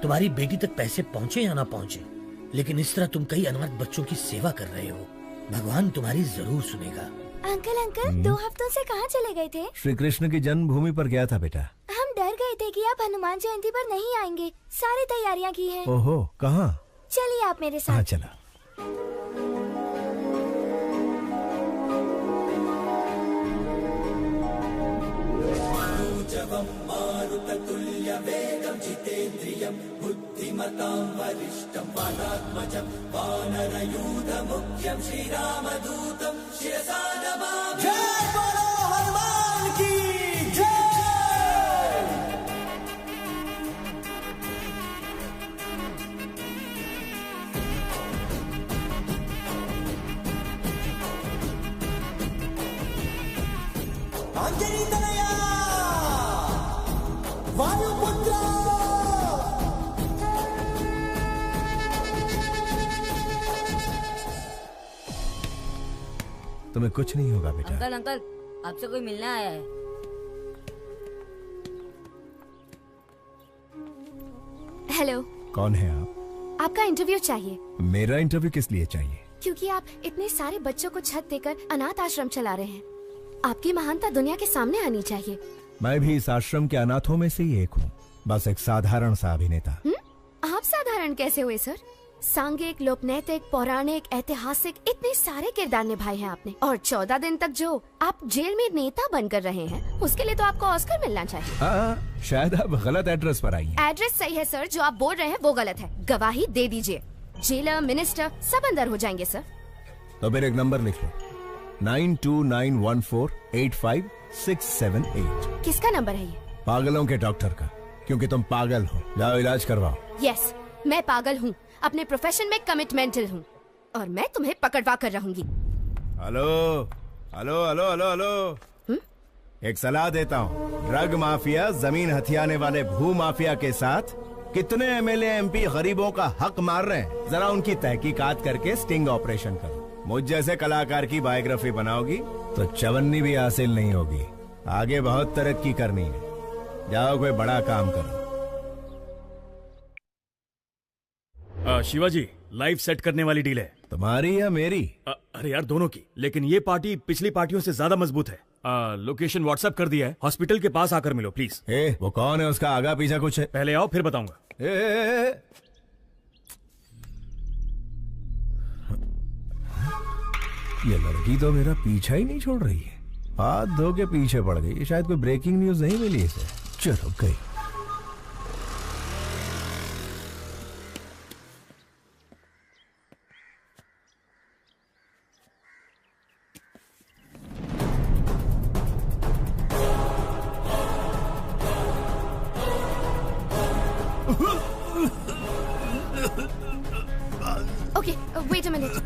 Speaker 11: तुम्हारी बेटी तक पैसे पहुंचे या ना पहुंचे, लेकिन इस तरह तुम कई अनाथ बच्चों की सेवा कर रहे हो। भगवान तुम्हारी जरूर सुनेगा।
Speaker 18: अंकल 2 हफ्तों से कहाँ चले गए थे?
Speaker 8: श्री कृष्ण की जन्मभूमि पर गया था बेटा।
Speaker 18: हम डर गए थे कि आप हनुमान जयंती पर नहीं आएंगे। सारी तैयारियां की हैं।
Speaker 8: ओहो, कहाँ?
Speaker 18: चलिए आप मेरे साथ।
Speaker 8: हाँ चला।
Speaker 19: मारुततुल्य वेगं जितेन्द्रियं बुद्धिमतां वरिष्ठं वातात्मजं वानरयूथमुख्यं श्रीरामदूतं शिरसा नमामि। जय बोलो हनुमान की जय। अंजनी तनया वायुपुत्र
Speaker 8: तुम्हें कुछ नहीं होगा बेटा।
Speaker 20: अंकल अंकल, आपसे कोई मिलने आया है।
Speaker 7: हेलो।
Speaker 8: कौन है आप?
Speaker 7: आपका इंटरव्यू चाहिए।
Speaker 8: मेरा इंटरव्यू किस लिए चाहिए?
Speaker 7: क्योंकि आप इतने सारे बच्चों को छत देकर अनाथ आश्रम चला रहे हैं। आपकी महानता दुनिया के सामने आनी चाहिए।
Speaker 8: मैं भी इस आश्रम के अनाथों में से ही एक हूँ, बस एक साधारण सा अभिनेता।
Speaker 7: आप साधारण कैसे हुए सर? सांघिक, लोकनैतिक, पौराणिक, ऐतिहासिक इतने सारे किरदार निभाए हैं आपने, और 14 दिन तक जो आप जेल में नेता बनकर रहे हैं, उसके लिए तो आपको ऑस्कर मिलना चाहिए।
Speaker 8: शायद आप गलत एड्रेस पर आई हैं।
Speaker 7: एड्रेस सही है सर, जो आप बोल रहे हैं वो गलत है। गवाही दे दीजिए, जेलर, मिनिस्टर सब अंदर हो जाएंगे सर।
Speaker 8: तो फिर एक नंबर लिख लो, 9291485678।
Speaker 7: किसका नंबर है ये?
Speaker 8: पागलों के डॉक्टर का, क्योंकि तुम पागल हो। जाओ इलाज करवाओ।
Speaker 7: यस, मैं पागल हूँ, अपने प्रोफेशन में कमिटमेंटल हूँ, और मैं तुम्हें पकड़वा कर रहूंगी।
Speaker 8: Hello hello hello hello hello, एक सलाह देता हूँ। ड्रग माफिया, जमीन हथियाने वाले भू माफिया के साथ कितने एमएलए एमपी गरीबों का हक मार रहे हैं, जरा उनकी तहकीकात करके स्टिंग ऑपरेशन करो। मुझ जैसे कलाकार की बायोग्राफी बनाओगी तो चवन्नी भी हासिल नहीं होगी। आगे बहुत तरक्की करनी है, जाओ कोई बड़ा काम करो।
Speaker 13: शिवाजी, लाइव सेट करने वाली डील है।
Speaker 8: तुम्हारी या मेरी?
Speaker 13: अरे यार दोनों की, लेकिन ये पार्टी पिछली पार्टियों से ज्यादा मजबूत है। लोकेशन व्हाट्सएप कर दिया है, हॉस्पिटल के पास आकर मिलो प्लीज।
Speaker 8: वो कौन है, उसका आगा पीछा कुछ है?
Speaker 13: पहले आओ फिर बताऊंगा।
Speaker 8: ये लड़की तो मेरा पीछा ही नहीं छोड़ रही है, हाथ धो के पीछे पड़ गई। शायद कोई ब्रेकिंग न्यूज नहीं मिली इसे। चलो गई।
Speaker 7: Okay, wait a minute.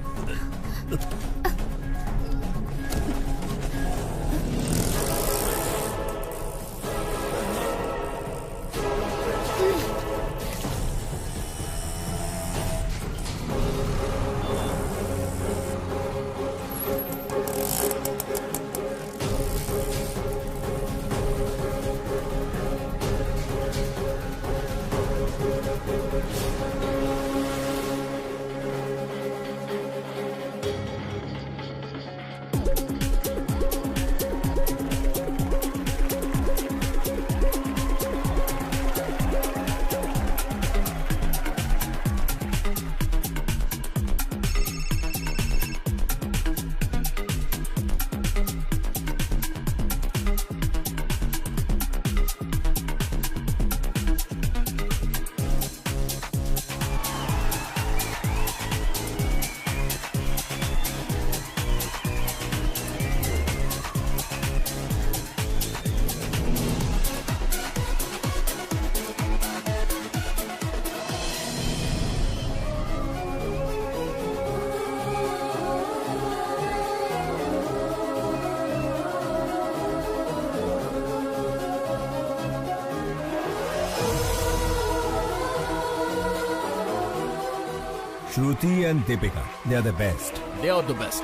Speaker 8: Shruti and Deepika, they are the best.
Speaker 12: They are the best.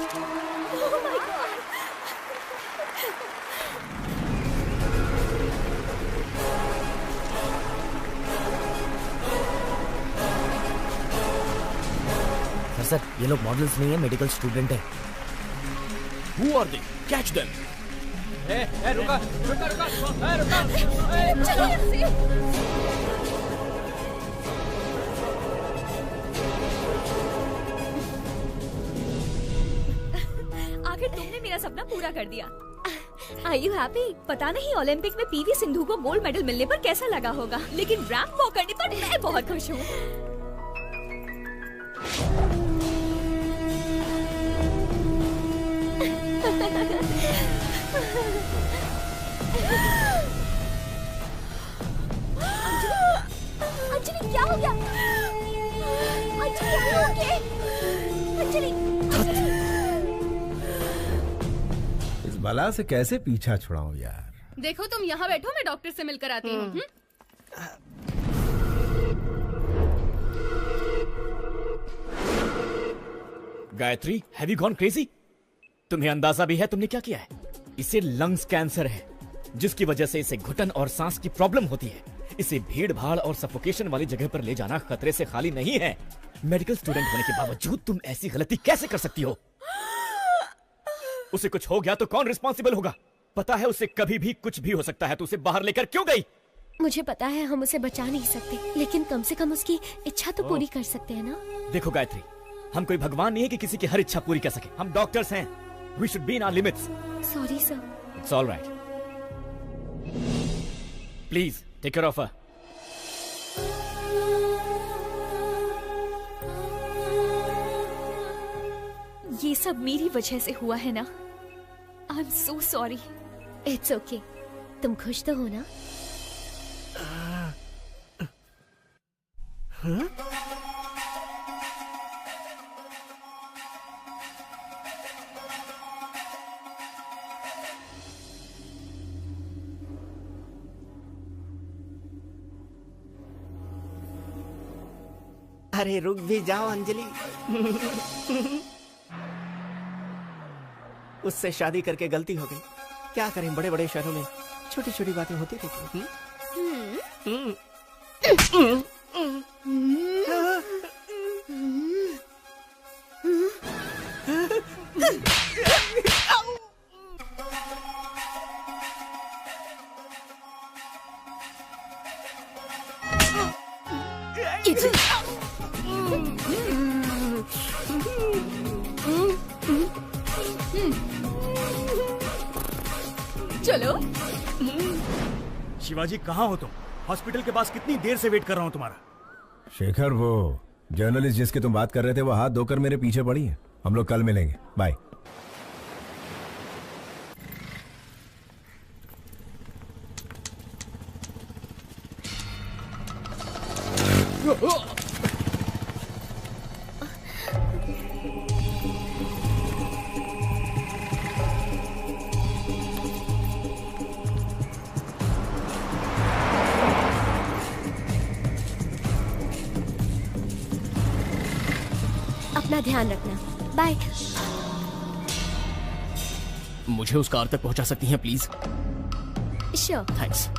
Speaker 10: Sir ये लोग मॉडल्स नहीं है, मेडिकल स्टूडेंट है।
Speaker 12: Who are they? Catch them.
Speaker 19: रुका रुका रुका रुका।
Speaker 4: आखिर तुमने मेरा सपना पूरा कर दिया। Are you happy? पता नहीं ओलंपिक में पीवी सिंधु को गोल्ड मेडल मिलने पर कैसा लगा होगा, लेकिन रैंप वॉक करने पर मैं बहुत खुश हूँ। अंजलि क्या हो गया? Anjali are you okay? Anjali
Speaker 8: इस बला से कैसे पीछा छुड़ाऊं यार।
Speaker 9: देखो तुम यहाँ बैठो, मैं डॉक्टर से मिलकर आती हूँ।
Speaker 13: Gayatri, have you gone crazy?
Speaker 21: तुम्हें अंदाजा भी है तुमने क्या किया है? इसे लंग्स कैंसर है, जिसकी वजह से इसे घुटन और सांस की प्रॉब्लम होती है। इसे भीड़ भाड़ और सफोकेशन वाली जगह पर ले जाना खतरे से खाली नहीं है। मेडिकल स्टूडेंट होने के बावजूद तुम ऐसी गलती कैसे कर सकती हो? उसे कुछ हो गया तो कौन रिस्पॉन्सिबल होगा? पता है उसे कभी भी कुछ भी हो सकता है, तो उसे बाहर लेकर क्यों गई?
Speaker 7: मुझे पता है हम उसे बचा नहीं सकते, लेकिन कम से कम उसकी इच्छा तो पूरी कर सकते हैं ना।
Speaker 21: देखो गायत्री, हम कोई भगवान नहीं है कि किसी की हर इच्छा पूरी कर सके। हम डॉक्टर्स हैं। We should be in our limits.
Speaker 7: Sorry, sir.
Speaker 21: It's all right. Please, take care of her.
Speaker 4: ये सब मेरी वजह से हुआ है ना। I'm so sorry.
Speaker 7: It's okay. तुम खुश तो हो ना?
Speaker 15: हाँ?
Speaker 10: अरे रुक भी जाओ अंजलि। उससे शादी करके गलती हो गई। क्या करें, बड़े बड़े शहरों में छोटी छोटी बातें होती रहती हैं।
Speaker 4: चलो।
Speaker 13: शिवाजी कहाँ हो तुम? हॉस्पिटल के पास कितनी देर से वेट कर रहा हूँ तुम्हारा।
Speaker 8: शेखर, वो जर्नलिस्ट जिसकी तुम बात कर रहे थे वो हाथ धोकर मेरे पीछे पड़ी है। हम लोग कल मिलेंगे। बाय।
Speaker 7: अपना ध्यान रखना। बाय।
Speaker 10: मुझे उस कार तक पहुंचा सकती हैं प्लीज?
Speaker 7: श्योर।
Speaker 10: थैंक्स।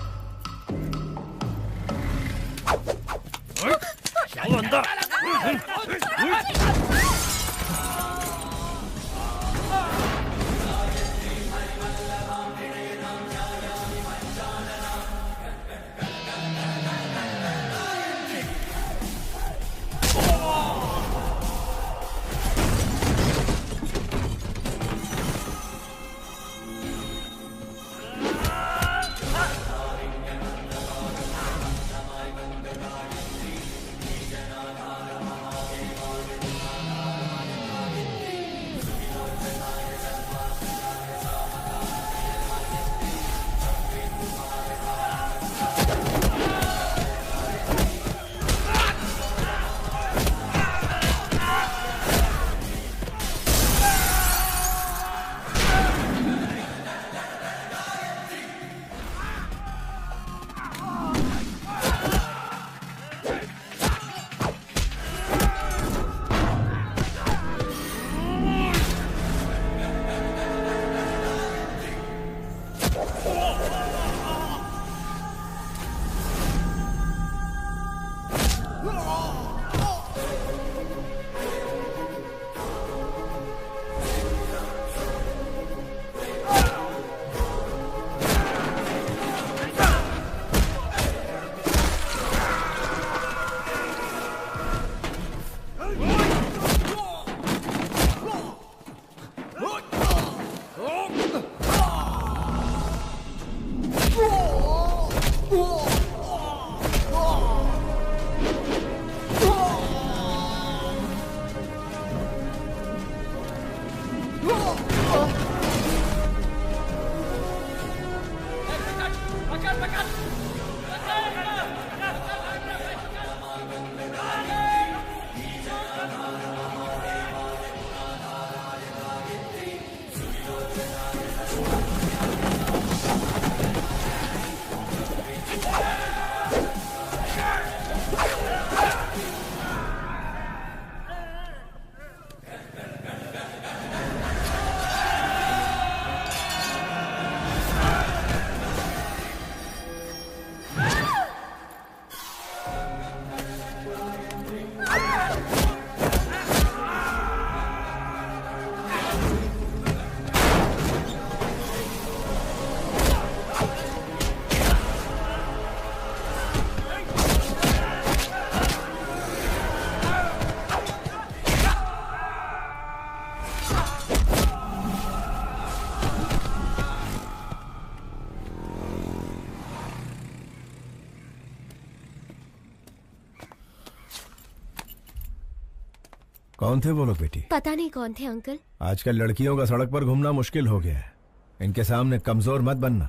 Speaker 8: कौन थे वो लोग बेटी?
Speaker 7: पता नहीं कौन थे अंकल।
Speaker 8: आजकल लड़कियों का सड़क पर घूमना मुश्किल हो गया है। इनके सामने कमजोर मत बनना,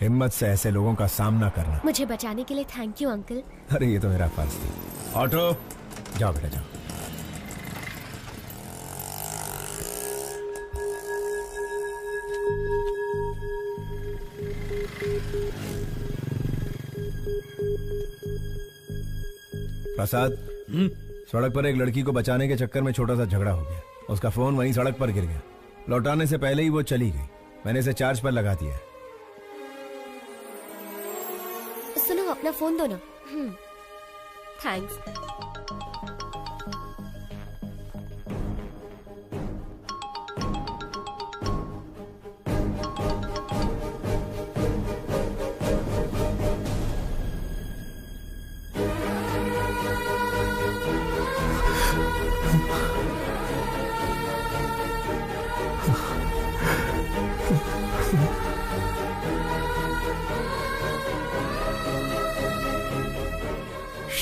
Speaker 8: हिम्मत से ऐसे लोगों का सामना करना।
Speaker 7: मुझे बचाने के लिए थैंक यू अंकल।
Speaker 8: अरे ये तो मेरा फर्ज था। ऑटो जाओ बेटा जाओ। प्रसाद, सड़क पर एक लड़की को बचाने के चक्कर में छोटा सा झगड़ा हो गया। उसका फोन वहीं सड़क पर गिर गया। लौटाने से पहले ही वो चली गई। मैंने इसे चार्ज पर लगा दिया।
Speaker 7: सुनो, अपना फोन दो ना। थैंक्स।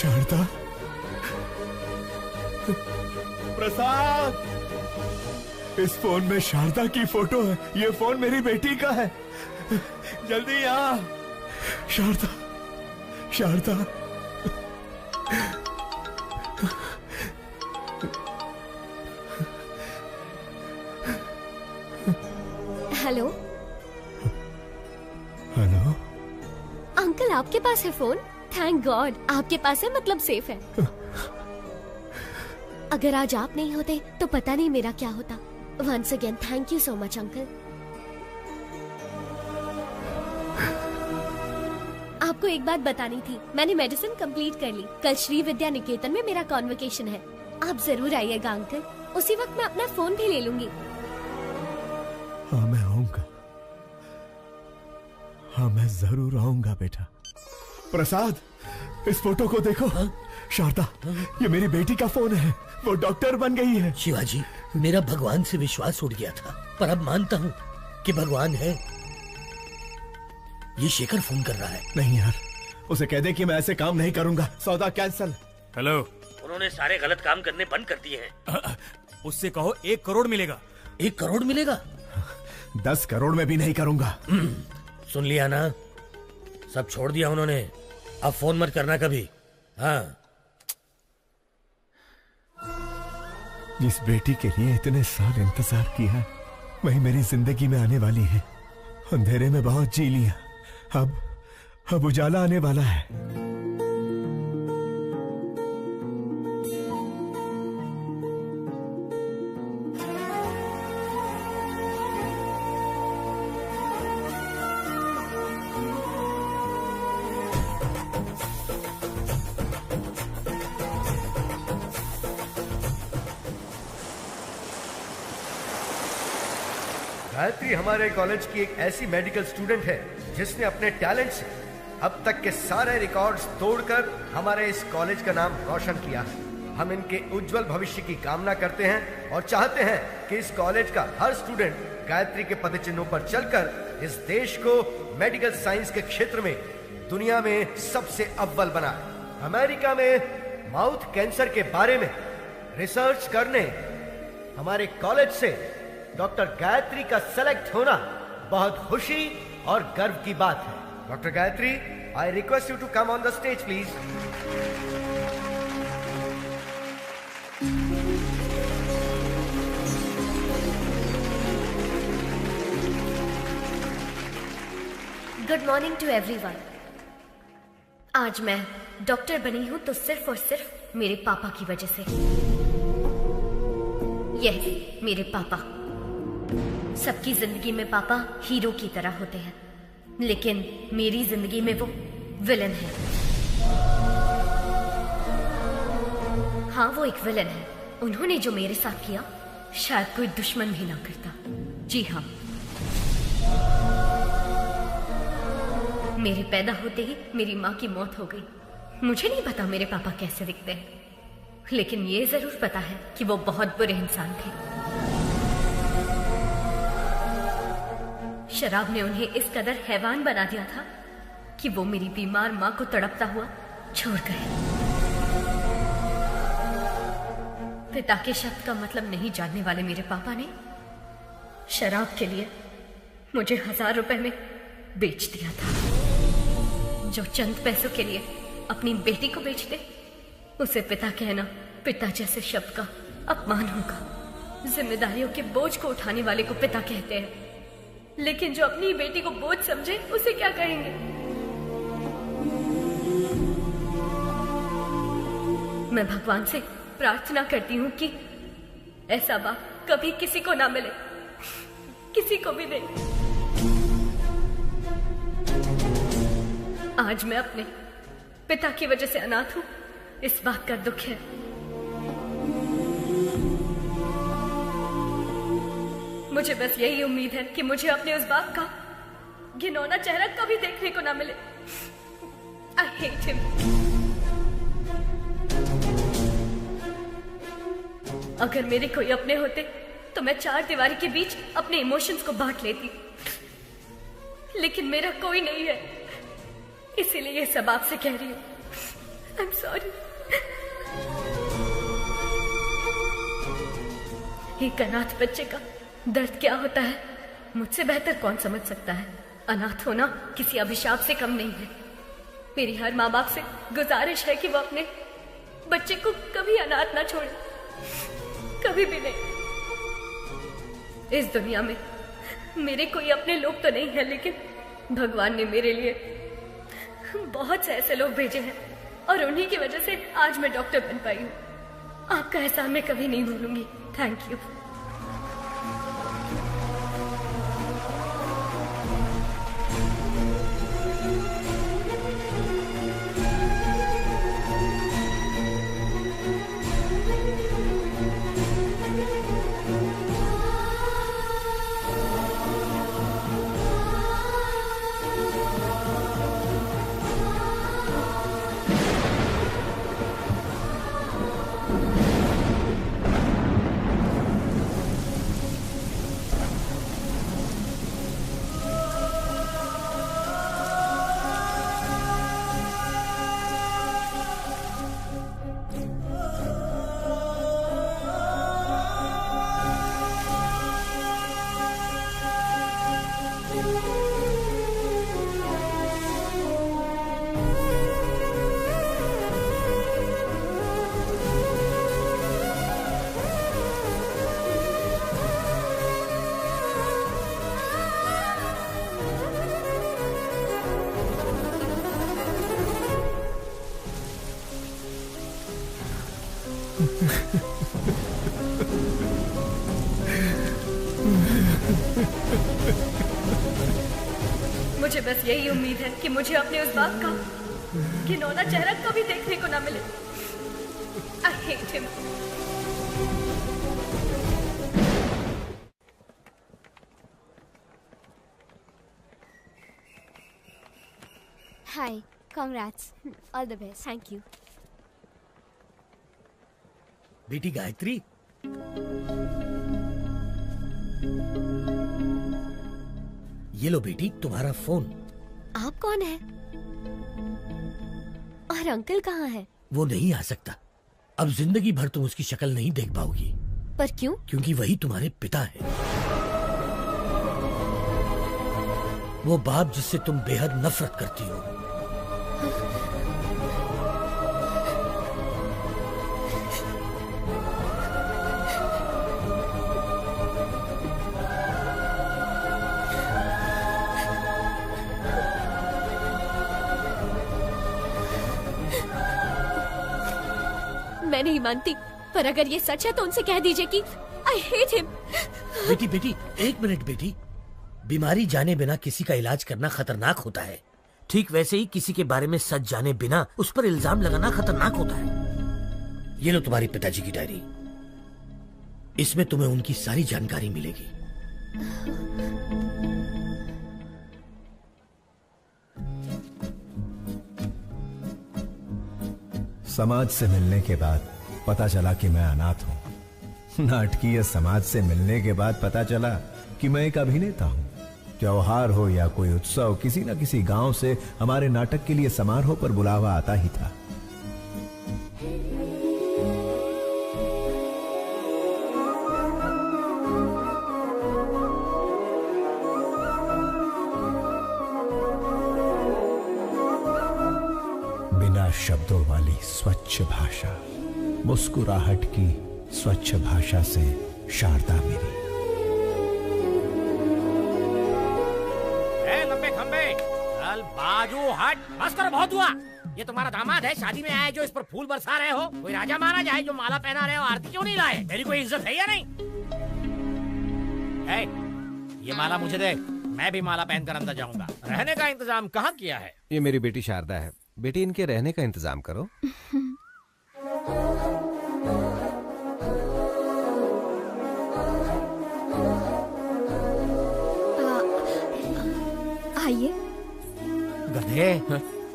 Speaker 8: शारदा, प्रसाद, इस फोन में शारदा की फोटो है। ये फोन मेरी बेटी का है। जल्दी आ। Sharda, Sharda.
Speaker 7: Hello.
Speaker 8: Hello
Speaker 7: uncle, आपके पास है फोन? थैंक गॉड, आपके पास है मतलब सेफ है। अगर आज आप नहीं होते तो पता नहीं मेरा क्या होता। Once again thank you so much uncle. आपको एक बात बतानी थी, मैंने मेडिसिन कंप्लीट कर ली। कल श्री विद्या निकेतन में मेरा कॉन्वोकेशन है। आप जरूर आइएगा अंकल। उसी वक्त मैं अपना फोन भी ले लूंगी।
Speaker 8: हाँ मैं आऊंगा। हाँ मैं जरूर आऊंगा बेटा। प्रसाद, इस फोटो को देखो। शारदा, ये मेरी बेटी का फोन है। वो डॉक्टर बन गई है।
Speaker 11: शिवाजी, मेरा भगवान से विश्वास उठ गया था, पर अब मानता हूँ कि भगवान है। ये शेखर फोन कर रहा है।
Speaker 8: नहीं यार, उसे कह दे कि मैं ऐसे काम नहीं करूंगा। सौदा कैंसल।
Speaker 13: हेलो।
Speaker 11: उन्होंने सारे गलत काम करने बंद कर दिए हैं।
Speaker 13: उससे कहो 1 करोड़ मिलेगा।
Speaker 11: 1 करोड़ मिलेगा?
Speaker 8: 10 करोड़ में भी नहीं करूंगा।
Speaker 11: सुन लिया ना, सब छोड़ दिया उन्होंने। अब फोन मत करना कभी। हाँ।
Speaker 8: जिस बेटी के लिए इतने साल इंतजार किया, वही मेरी जिंदगी में आने वाली है। अंधेरे में बहुत जी लिया, अब उजाला आने वाला है।
Speaker 3: गायत्री हमारे कॉलेज की एक ऐसी मेडिकल स्टूडेंट है जिसने अपने टैलेंट से अब तक के सारे रिकॉर्ड्स तोड़कर हमारे इस कॉलेज का नाम रोशन किया है। हम इनके उज्जवल भविष्य की कामना करते हैं और चाहते हैं कि इस कॉलेज का हर स्टूडेंट गायत्री के पदचिन्हों पर चलकर इस देश को मेडिकल साइंस के क्षेत्र में दुनिया में सबसे अव्वल बनाए। अमेरिका में माउथ कैंसर के बारे में रिसर्च करने हमारे कॉलेज से डॉक्टर गायत्री का सेलेक्ट होना बहुत खुशी और गर्व की बात है। Doctor Gayatri, I request you to come on the stage please.
Speaker 7: Good morning to everyone. आज मैं डॉक्टर बनी हूं तो सिर्फ और सिर्फ मेरे पापा की वजह से। यह मेरे पापा। सबकी जिंदगी में पापा हीरो की तरह होते हैं, लेकिन मेरी जिंदगी में वो विलन है। हाँ, वो एक विलन है। उन्होंने जो मेरे साथ किया शायद कोई दुश्मन भी ना करता। जी हाँ, मेरे पैदा होते ही मेरी माँ की मौत हो गई। मुझे नहीं पता मेरे पापा कैसे दिखते हैं, लेकिन ये जरूर पता है कि वो बहुत बुरे इंसान थे। शराब ने उन्हें इस कदर हैवान बना दिया था कि वो मेरी बीमार माँ को तड़पता हुआ छोड़ गए।
Speaker 5: पिता के शब्द का मतलब नहीं जानने वाले मेरे पापा ने शराब के लिए मुझे 1000 रुपए में बेच दिया था। जो चंद पैसों के लिए अपनी बेटी को बेच दे, उसे पिता कहना पिता जैसे शब्द का अपमान होगा। जिम्मेदारियों के बोझ को उठाने वाले को पिता कहते हैं, लेकिन जो अपनी बेटी को बोझ समझे उसे क्या कहेंगे? मैं भगवान से प्रार्थना करती हूँ कि ऐसा बाप कभी किसी को ना मिले, किसी को भी नहीं। आज मैं अपने पिता की वजह से अनाथ हूँ, इस बात का दुख है। मुझे बस यही उम्मीद है कि मुझे अपने उस बाप का घिनौना चेहरा कभी देखने को ना मिले। I hate him. अगर मेरे कोई अपने होते तो मैं 4 दीवारी के बीच अपने इमोशंस को बांट लेती, लेकिन मेरा कोई नहीं है, इसीलिए ये सब आपसे कह रही हूँ। I'm sorry. एक अनाथ बच्चे का दर्द क्या होता है मुझसे बेहतर कौन समझ सकता है। अनाथ होना किसी अभिशाप से कम नहीं है। मेरी हर माँ बाप से गुजारिश है कि वो अपने बच्चे को कभी अनाथ ना छोड़े, कभी भी नहीं। इस दुनिया में मेरे कोई अपने लोग तो नहीं है, लेकिन भगवान ने मेरे लिए बहुत से ऐसे लोग भेजे हैं और उन्हीं की वजह से आज मैं डॉक्टर बन पाई हूँ। आपका एहसान मैं कभी नहीं भूलूंगी। Thank you. मुझे बस यही उम्मीद है कि मुझे अपने उस बाप का घिनौना चेहरा कभी देखने को ना मिले। I hate him.
Speaker 18: Hi, congrats. All the best.
Speaker 4: Thank you.
Speaker 11: बेटी गायत्री, ये लो बेटी तुम्हारा फोन।
Speaker 4: आप कौन है? और अंकल कहाँ है?
Speaker 11: वो नहीं आ सकता। अब जिंदगी भर तुम उसकी शक्ल नहीं देख पाओगी।
Speaker 4: पर क्यों?
Speaker 11: क्योंकि वही तुम्हारे पिता है, वो बाप जिससे तुम बेहद नफरत करती हो।
Speaker 4: मैं नहीं मानती, पर अगर ये सच है तो उनसे कह दीजिए कि I hate him.
Speaker 11: बेटी बेटी, एक मिनट बेटी। बीमारी जाने बिना किसी का इलाज करना खतरनाक होता है। ठीक वैसे ही किसी के बारे में सच जाने बिना उस पर इल्जाम लगाना खतरनाक होता है। ये लो तुम्हारे पिताजी की डायरी, इसमें तुम्हें उनकी सारी जानकारी मिलेगी।
Speaker 8: समाज से मिलने के बाद पता चला कि मैं अनाथ हूं। नाटकीय समाज से मिलने के बाद पता चला कि मैं एक अभिनेता हूं। त्योहार हो या कोई उत्सव, किसी न किसी गांव से हमारे नाटक के लिए समारोह पर बुलावा आता ही था। शब्दों वाली स्वच्छ भाषा, मुस्कुराहट की स्वच्छ भाषा से शारदा मेरी।
Speaker 16: लंबे खंबे चल बाजू हट, बस कर, बहुत हुआ। ये तुम्हारा दामाद है, शादी में आए जो इस पर फूल बरसा रहे हो? कोई राजा महाराजा है जो माला पहना रहे हो? आरती क्यों नहीं लाए? तेरी कोई इज्जत है या नहीं? ये माला मुझे दे, मैं भी माला पहनकर अंदर जाऊंगा। रहने का इंतजाम कहाँ किया है?
Speaker 14: ये मेरी बेटी शारदा है। बेटी, इनके रहने का इंतजाम करो।
Speaker 4: आइए।
Speaker 16: गधे,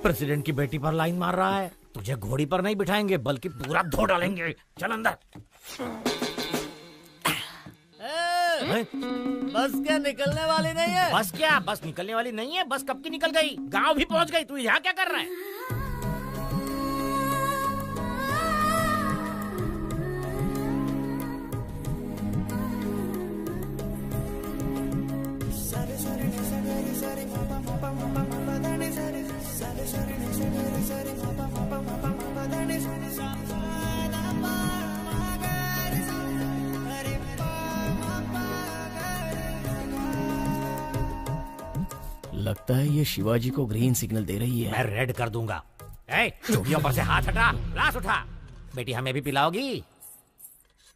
Speaker 16: प्रेसिडेंट की बेटी पर लाइन मार रहा है। तुझे घोड़ी पर नहीं बिठाएंगे बल्कि पूरा धो डालेंगे। चल अंदर।
Speaker 10: बस क्या निकलने वाली नहीं है?
Speaker 16: बस क्या? बस निकलने वाली नहीं है? बस कब की निकल गई, गांव भी पहुंच गई। तू यहाँ क्या कर रहा है?
Speaker 10: लगता है ये शिवाजी को ग्रीन सिग्नल दे रही है।
Speaker 16: मैं रेड कर दूंगा। चूड़ियों पर से हाथ हटा, ग्लास उठा। बेटी, हमें भी पिलाओगी?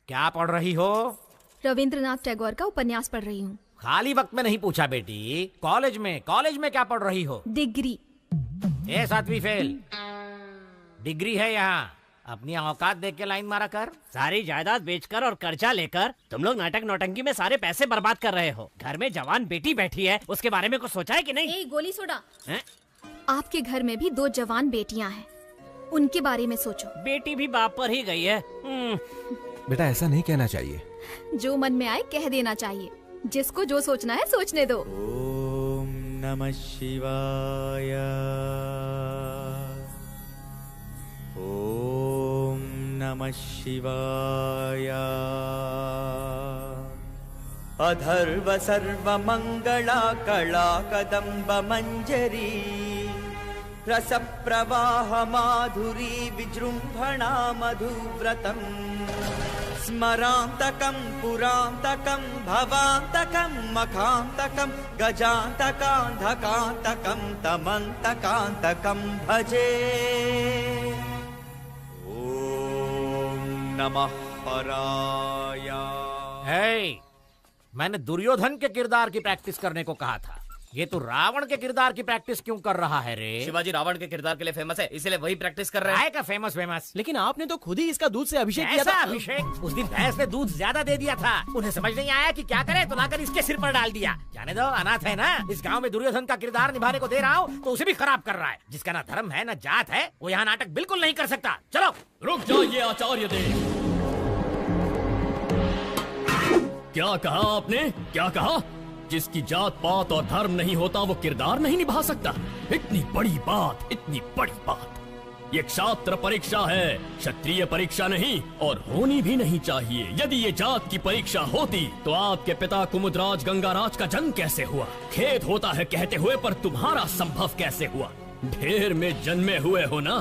Speaker 16: क्या पढ़ रही हो?
Speaker 4: रविंद्रनाथ टैगोर का उपन्यास पढ़ रही हूँ।
Speaker 16: खाली वक्त में नहीं पूछा बेटी। कॉलेज में क्या पढ़ रही हो?
Speaker 4: डिग्री।
Speaker 16: 7वीं फेल। डिग्री है यहाँ। अपनी औकात देख के लाइन मारा कर।
Speaker 6: सारी जायदाद बेचकर और कर्जा लेकर तुम लोग नाटक नौटंकी में सारे पैसे बर्बाद कर रहे हो। घर में जवान बेटी बैठी है, उसके बारे में कुछ सोचा है कि नहीं?
Speaker 4: गोली सोडा। आपके घर में भी 2 जवान बेटियां हैं, उनके बारे में सोचो।
Speaker 6: बेटी भी बाप पर ही गई है।
Speaker 14: बेटा, ऐसा नहीं कहना चाहिए।
Speaker 4: जो मन में आए कह देना चाहिए। जिसको जो सोचना है सोचने दो।
Speaker 2: ओम नमः शिवाय। ओम नमः शिवाय। अधर्व सर्व मंगला कला कदम्ब मंजरी रस प्रवाह माधुरी विजृंभणा मधुव्रतम् स्मरांतकं पुरांतकं भवांतकं मखांतकं गजांतकांधकांतकं तमंतकांतकं भजे। ओम नमः हराय।
Speaker 16: मैंने दुर्योधन के किरदार की प्रैक्टिस करने को कहा था। ये तो रावण के किरदार की प्रैक्टिस क्यों कर रहा है रे?
Speaker 10: शिवाजी रावण के किरदार के लिए फेमस है, इसलिए वही प्रैक्टिस कर रहे हैं।
Speaker 16: का फेमस।
Speaker 10: लेकिन आपने तो खुद ही इसका दूध से अभिषेक किया था।
Speaker 16: अभिषेक? उस दिन भैंस ने दूध ज्यादा दे दिया था। उन्हें समझ नहीं आया कि क्या करे, तो लाकर इसके सिर पर डाल दिया। जाने दो, अनाथ है ना। इस गांव में दुर्योधन का किरदार निभाने को दे रहा हूँ तो उसे भी खराब कर रहा है। जिसका ना धर्म है ना जात है, वो यहाँ नाटक बिल्कुल नहीं कर सकता। चलो।
Speaker 21: रुक जाइए आचार्य देव। क्या कहा आपने? क्या कहा? जिसकी जात पात और धर्म नहीं होता वो किरदार नहीं निभा सकता? इतनी बड़ी बात, इतनी बड़ी बात। ये क्षात्र परीक्षा है, क्षत्रिय परीक्षा नहीं, और होनी भी नहीं चाहिए। यदि ये जात की परीक्षा होती तो आपके पिता कुमुदराज गंगाराज का जन्म कैसे हुआ? खेद होता है कहते हुए, पर तुम्हारा संभव कैसे हुआ? ढेर में जन्मे हुए हो ना।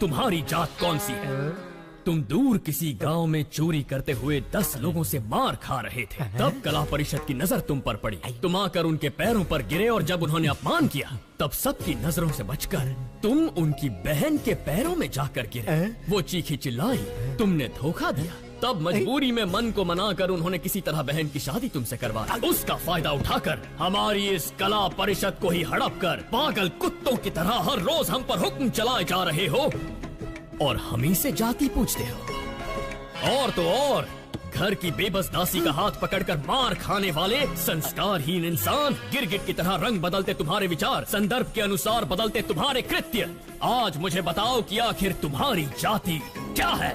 Speaker 21: तुम्हारी जात कौन सी है? तुम दूर किसी गांव में चोरी करते हुए 10 लोगों से मार खा रहे थे। तब कला परिषद की नजर तुम पर पड़ी। तुम आकर उनके पैरों पर गिरे और जब उन्होंने अपमान किया तब सबकी नजरों से बचकर तुम उनकी बहन के पैरों में जाकर गिरे। वो चीखी चिल्लाई, तुमने धोखा दिया। तब मजबूरी में मन को मनाकर उन्होंने किसी तरह बहन की शादी तुमसे करवा दी। उसका फायदा उठाकर हमारी इस कला परिषद को ही हड़प कर पागल कुत्तों की तरह हर रोज हम पर हुक्म चलाए जा रहे हो और हम ही से जाति पूछते हो। और तो और घर की बेबस दासी का हाथ पकड़कर मार खाने वाले संस्कारहीन इंसान, गिरगिट की तरह रंग बदलते तुम्हारे विचार, संदर्भ के अनुसार बदलते तुम्हारे कृत्य। आज मुझे बताओ कि आखिर तुम्हारी जाति क्या है?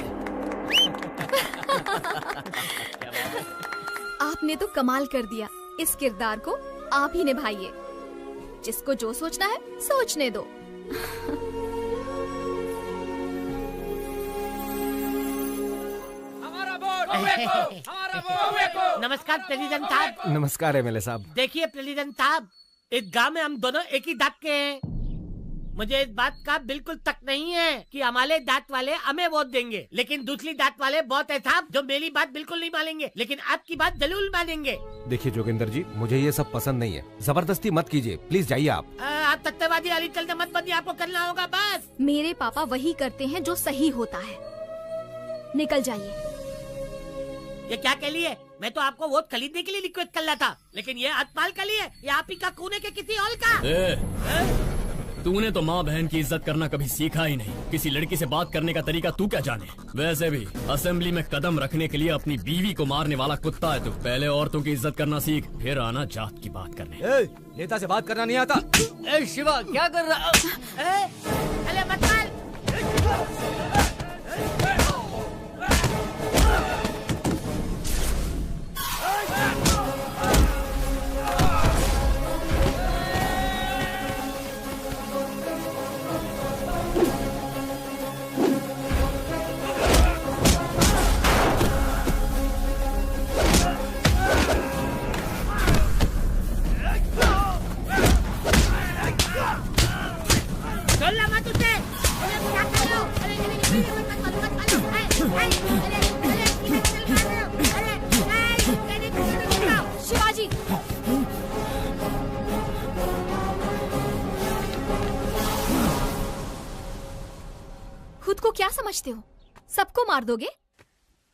Speaker 4: आपने तो कमाल कर दिया। इस किरदार को आप ही निभाइए। जिसको जो सोचना है सोचने दो।
Speaker 16: नमस्कार प्रेसिडेंट साहब।
Speaker 14: नमस्कार एमएलए साहब।
Speaker 16: देखिए प्रेसिडेंट साहब, इस गांव में हम दोनों एक ही दाग के हैं। मुझे इस बात का बिल्कुल तक नहीं है कि हमारे दांत वाले हमें वोट देंगे, लेकिन दूसरी दांत वाले बहुत है साहब जो मेरी बात बिल्कुल नहीं मानेंगे, लेकिन आपकी बात जरूर मानेंगे।
Speaker 14: देखिए जोगिंदर जी, मुझे ये सब पसंद नहीं है, जबरदस्ती मत कीजिए, प्लीज जाइए आप।
Speaker 16: आप सत्यवादी अली चलते मत बनिए, आपको करना होगा बस।
Speaker 9: मेरे पापा वही करते हैं जो सही होता है। निकल जाइए।
Speaker 16: ये क्या के लिए? मैं तो आपको वोट खरीदने के लिए रिक्वेस्ट कर रहा था, लेकिन ये हतपाल के लिए या आप ही का खूने के किसी और का?
Speaker 21: तूने तो माँ बहन की इज्जत करना कभी सीखा ही नहीं। किसी लड़की से बात करने का तरीका तू क्या जाने? वैसे भी असेंबली में कदम रखने के लिए अपनी बीवी को मारने वाला कुत्ता है तू। पहले औरतों की इज्जत करना सीख, फिर आना जात की बात करने।
Speaker 14: नेता से बात करना नहीं आता।
Speaker 21: शिवा क्या कर रहा?
Speaker 16: अरे मत मार।
Speaker 9: शिवाजी, खुद को क्या समझते हो? सबको मार दोगे,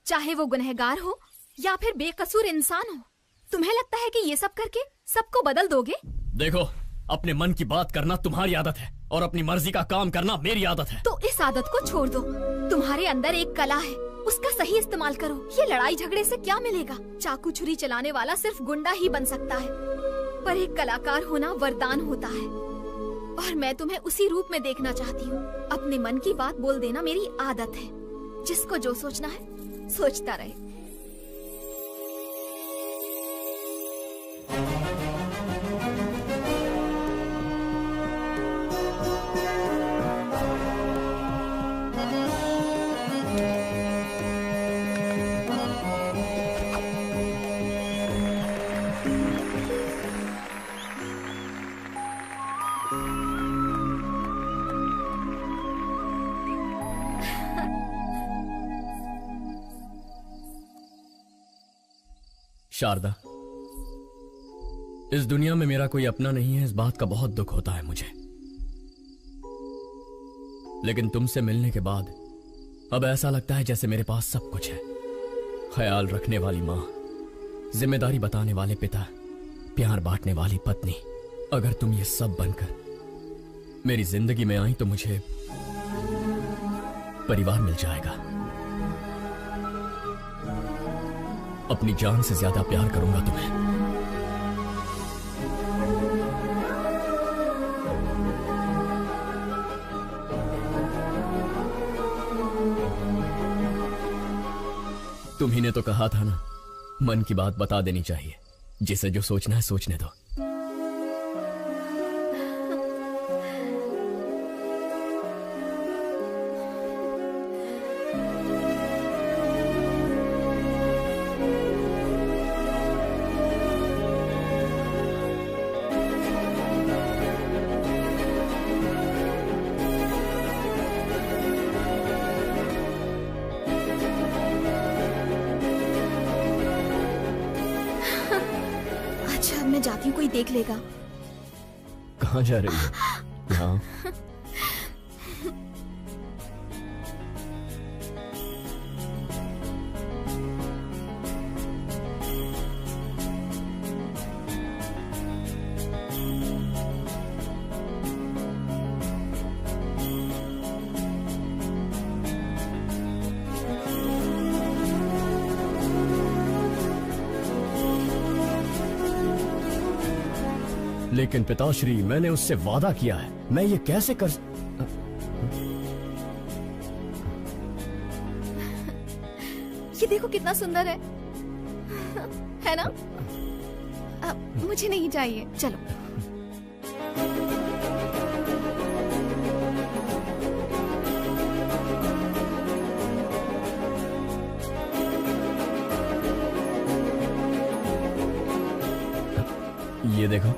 Speaker 9: चाहे वो गुनहगार हो या फिर बेकसूर इंसान हो। तुम्हें लगता है कि ये सब करके सबको बदल दोगे?
Speaker 21: देखो, अपने मन की बात करना तुम्हारी आदत है और अपनी मर्जी का काम करना मेरी आदत है।
Speaker 9: तो इस आदत को छोड़ दो। तुम्हारे अंदर एक कला है, उसका सही इस्तेमाल करो। ये लड़ाई झगड़े से क्या मिलेगा? चाकू छुरी चलाने वाला सिर्फ गुंडा ही बन सकता है, पर एक कलाकार होना वरदान होता है, और मैं तुम्हें उसी रूप में देखना चाहती हूँ। अपने मन की बात बोल देना मेरी आदत है। जिसको जो सोचना है सोचता रहे।
Speaker 21: शारदा, इस दुनिया में मेरा कोई अपना नहीं है, इस बात का बहुत दुख होता है मुझे। लेकिन तुमसे मिलने के बाद अब ऐसा लगता है जैसे मेरे पास सब कुछ है। ख्याल रखने वाली माँ, जिम्मेदारी बताने वाले पिता, प्यार बांटने वाली पत्नी। अगर तुम ये सब बनकर मेरी जिंदगी में आई तो मुझे परिवार मिल जाएगा। अपनी जान से ज्यादा प्यार करूंगा तुम्हें। तुम्ही ने तो कहा था ना, मन की बात बता देनी चाहिए। जिसे जो सोचना है सोचने दो।
Speaker 9: मैं जाती हूँ, कोई देख लेगा।
Speaker 21: कहाँ जा रही है? यहाँ। लेकिन पिताश्री, मैंने उससे वादा किया है, मैं ये कैसे कर।
Speaker 9: ये देखो कितना सुंदर है ना? मुझे नहीं चाहिए, चलो।
Speaker 21: ये देखो।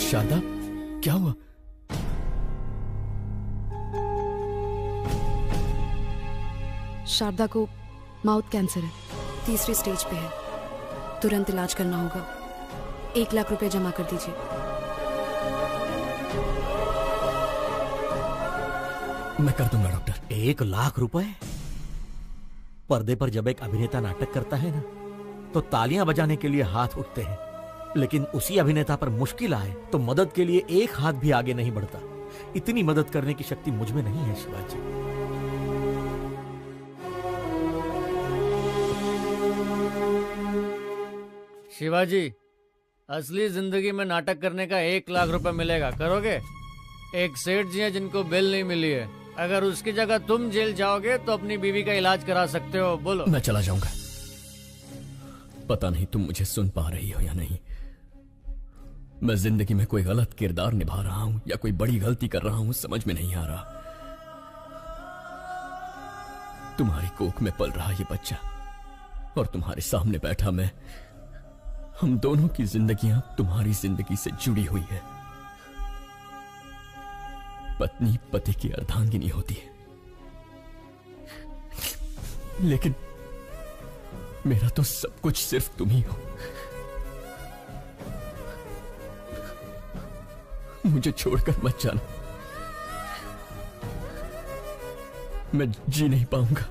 Speaker 21: शारदा, क्या हुआ?
Speaker 17: शारदा को माउथ कैंसर है, 3री स्टेज पे है। तुरंत इलाज करना होगा। 1 लाख रुपए जमा कर दीजिए।
Speaker 21: मैं कर दूंगा डॉक्टर।
Speaker 16: 1 लाख रुपए? पर्दे पर जब एक अभिनेता नाटक करता है ना, तो तालियां बजाने के लिए हाथ उठते हैं, लेकिन उसी अभिनेता पर मुश्किल आए तो मदद के लिए एक हाथ भी आगे नहीं बढ़ता। इतनी मदद करने की शक्ति मुझ में नहीं है शिवाजी।
Speaker 22: शिवाजी, असली जिंदगी में नाटक करने का 1 लाख रुपए मिलेगा, करोगे? एक सेठ जी हैं जिनको बेल नहीं मिली है। अगर उसकी जगह तुम जेल जाओगे तो अपनी बीवी का इलाज करा सकते हो। बोलो।
Speaker 21: मैं चला जाऊंगा। पता नहीं तुम मुझे सुन पा रही हो या नहीं। मैं जिंदगी में कोई गलत किरदार निभा रहा हूं या कोई बड़ी गलती कर रहा हूं, समझ में नहीं आ रहा। तुम्हारी कोख में पल रहा ये बच्चा और तुम्हारे सामने बैठा मैं, हम दोनों की जिंदगियां तुम्हारी जिंदगी से जुड़ी हुई है। पत्नी पति की अर्धांगिनी होती है, लेकिन मेरा तो सब कुछ सिर्फ तुम ही हो। मुझे छोड़कर मत जाना, मैं जी नहीं पाऊंगा।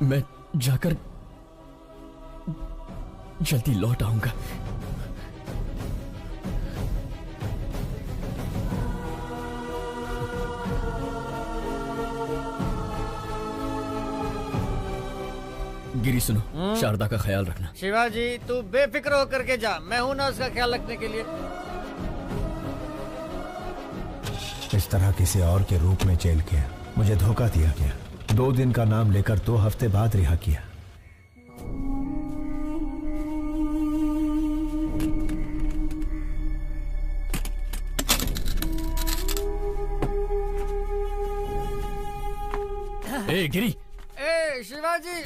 Speaker 21: मैं जाकर जल्दी लौट आऊंगा। गिरी सुनो, शारदा का ख्याल रखना।
Speaker 22: शिवाजी, तू बेफिक्र होकर के जा, मैं हूं ना उसका ख्याल रखने के लिए।
Speaker 8: इस तरह किसी और के रूप में जेल किया, मुझे धोखा दिया गया। 2 दिन का नाम लेकर 2 हफ्ते बाद रिहा किया।
Speaker 21: ए गिरी,
Speaker 22: ए शिवाजी,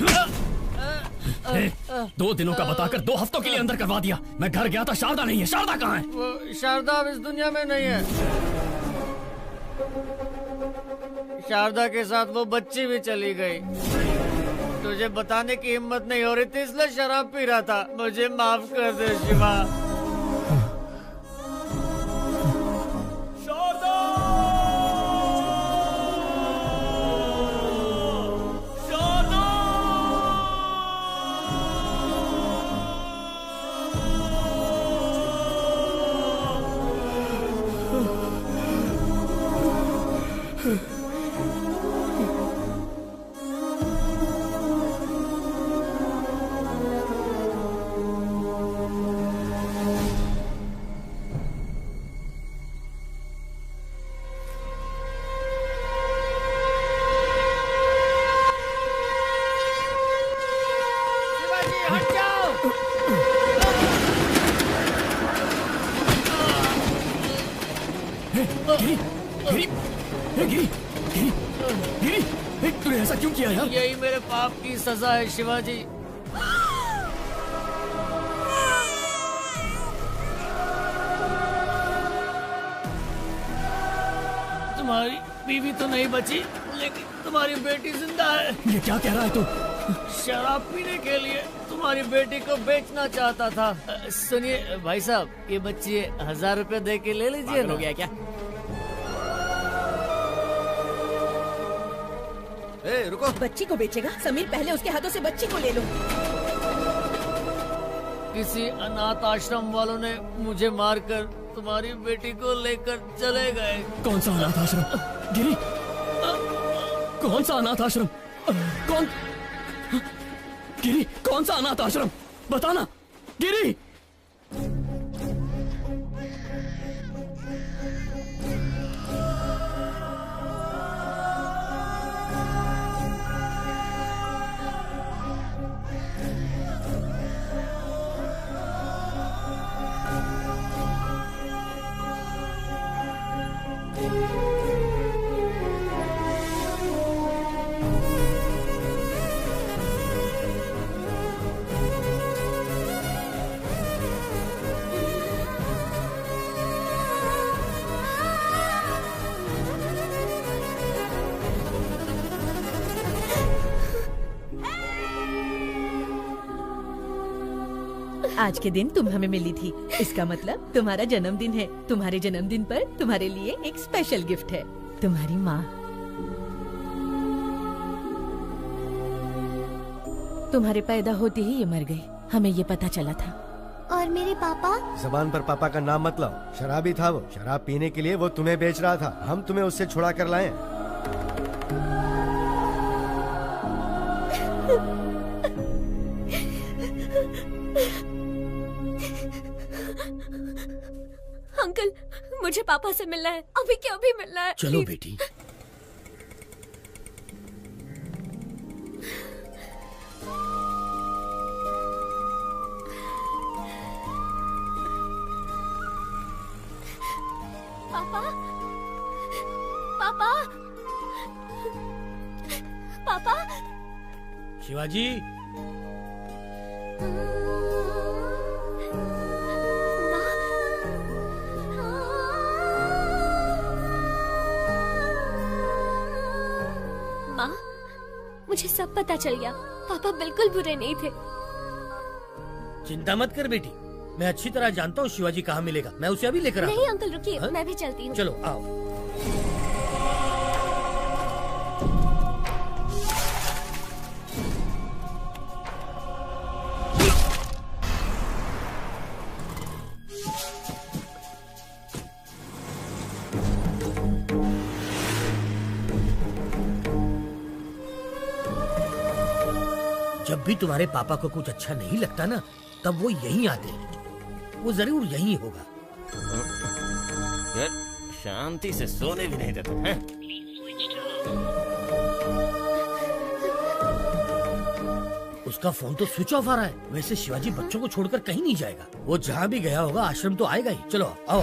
Speaker 21: 2 दिनों का बताकर 2 हफ्तों के लिए अंदर करवा दिया। मैं घर गया था, शारदा नहीं है। शारदा कहाँ है?
Speaker 22: वो शारदा अब इस दुनिया में नहीं है। शारदा के साथ वो बच्ची भी चली गई। तुझे बताने की हिम्मत नहीं हो रही थी, इसलिए शराब पी रहा था। मुझे माफ कर दे शिवा। यही मेरे पाप की सजा है शिवाजी। तुम्हारी बीवी तो नहीं बची, लेकिन तुम्हारी बेटी जिंदा है।
Speaker 21: ये क्या कह रहा है तू?
Speaker 22: शराब पीने के लिए तुम्हारी बेटी को बेचना चाहता था। सुनिए भाई साहब, ये बच्ची 1000 रुपए दे के ले लीजिए।
Speaker 21: हो गया क्या?
Speaker 23: रुको। बच्ची को बेचेगा? समीर, पहले उसके हाथों से बच्ची को ले लो।
Speaker 22: किसी अनाथ आश्रम वालों ने मुझे मारकर तुम्हारी बेटी को लेकर चले गए।
Speaker 21: कौन सा अनाथ आश्रम? गिरी, कौन सा अनाथ आश्रम? कौन? गिरी, कौन सा अनाथ आश्रम? बताना गिरी।
Speaker 23: आज के दिन तुम हमें मिली थी, इसका मतलब तुम्हारा जन्मदिन है। तुम्हारे जन्मदिन पर तुम्हारे लिए एक स्पेशल गिफ्ट है, तुम्हारी माँ। तुम्हारे पैदा होते ही ये मर गई, हमें ये पता चला था।
Speaker 18: और मेरे पापा?
Speaker 3: जबान पर पापा का नाम मत लाओ, शराबी था वो। शराब पीने के लिए वो तुम्हें बेच रहा था, हम तुम्हें उससे छुड़ा कर लाए।
Speaker 4: अंकल, मुझे पापा से मिलना है, अभी क्या अभी मिलना है।
Speaker 11: चलो बेटी।
Speaker 4: पापा, पापा, पापा।
Speaker 11: शिवाजी,
Speaker 4: माँ, मुझे सब पता चल गया। पापा बिल्कुल बुरे नहीं थे।
Speaker 11: चिंता मत कर बेटी, मैं अच्छी तरह जानता हूँ शिवाजी कहाँ मिलेगा। मैं उसे अभी लेकर आता हूँ।
Speaker 4: नहीं अंकल रुकिए, मैं भी चलती हूँ।
Speaker 11: चलो आओ। जब भी तुम्हारे पापा को कुछ अच्छा नहीं लगता ना, तब वो यहीं आते हैं। वो जरूर यहीं होगा।
Speaker 10: यार, शांति से सोने भी नहीं देते हैं।
Speaker 11: उसका फोन तो स्विच ऑफ आ रहा है। वैसे शिवाजी बच्चों को छोड़कर कहीं नहीं जाएगा। वो जहाँ भी गया होगा आश्रम तो आएगा ही। चलो आओ।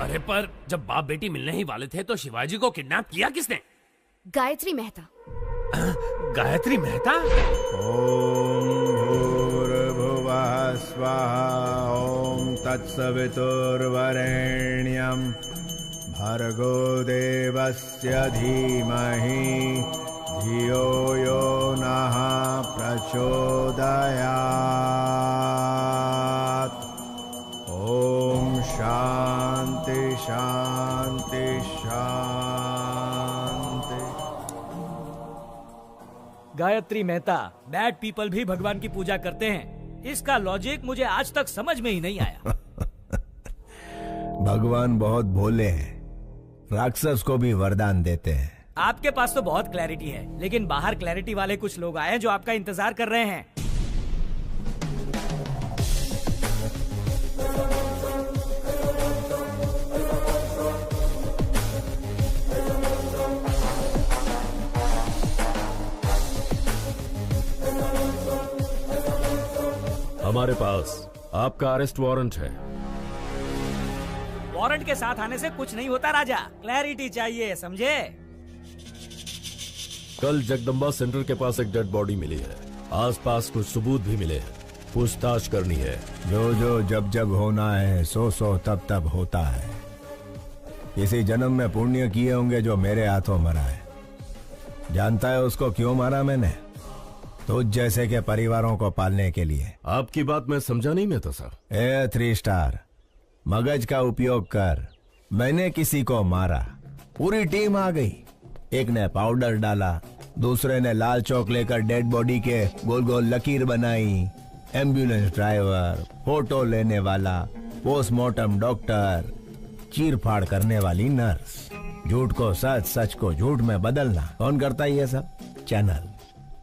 Speaker 1: अरे पर जब बाप बेटी मिलने ही वाले थे तो शिवाजी को किडनैप किया किसने?
Speaker 7: गायत्री मेहता।
Speaker 1: गायत्री मेहता?
Speaker 8: ओम भूर्भुवः स्वाहा ओम तत्सवितुर्वरेण्यं भर्गो देवस्य धीमहि धियो यो नः प्रचोदयात्। ओम शांति शांति शांति।
Speaker 12: गायत्री मेहता, बैड पीपल भी भगवान की पूजा करते हैं। इसका लॉजिक मुझे आज तक समझ में ही नहीं आया।
Speaker 8: भगवान बहुत भोले हैं, राक्षस को भी वरदान देते हैं।
Speaker 12: आपके पास तो बहुत क्लैरिटी है, लेकिन बाहर क्लैरिटी वाले कुछ लोग आए हैं जो आपका इंतजार कर रहे हैं।
Speaker 20: हमारे पास आपका अरेस्ट वारंट है।
Speaker 12: वारंट के साथ आने से कुछ नहीं होता राजा, क्लैरिटी चाहिए, समझे?
Speaker 20: कल जगदम्बा सेंटर के पास एक डेड बॉडी मिली है। आसपास कुछ सबूत भी मिले हैं, पूछताछ करनी है।
Speaker 8: जो जो जब जब होना है, सो सो तब तब होता है। किसी जन्म में पुण्य किए होंगे जो मेरे हाथों मरा है। जानता है उसको क्यों मारा मैंने? तुझ जैसे के परिवारों को पालने के लिए।
Speaker 20: आपकी बात मैं समझा नहीं मैं तो सर।
Speaker 8: 3 स्टार मगज का उपयोग कर। मैंने किसी को मारा, पूरी टीम आ गई। एक ने पाउडर डाला, दूसरे ने लाल चौक लेकर डेड बॉडी के गोल गोल लकीर बनाई। एम्बुलेंस ड्राइवर, फोटो लेने वाला, पोस्टमार्टम डॉक्टर, चीर फाड़ करने वाली नर्स। झूठ को सच, सच को झूठ में बदलना कौन करता है ये सब? चैनल,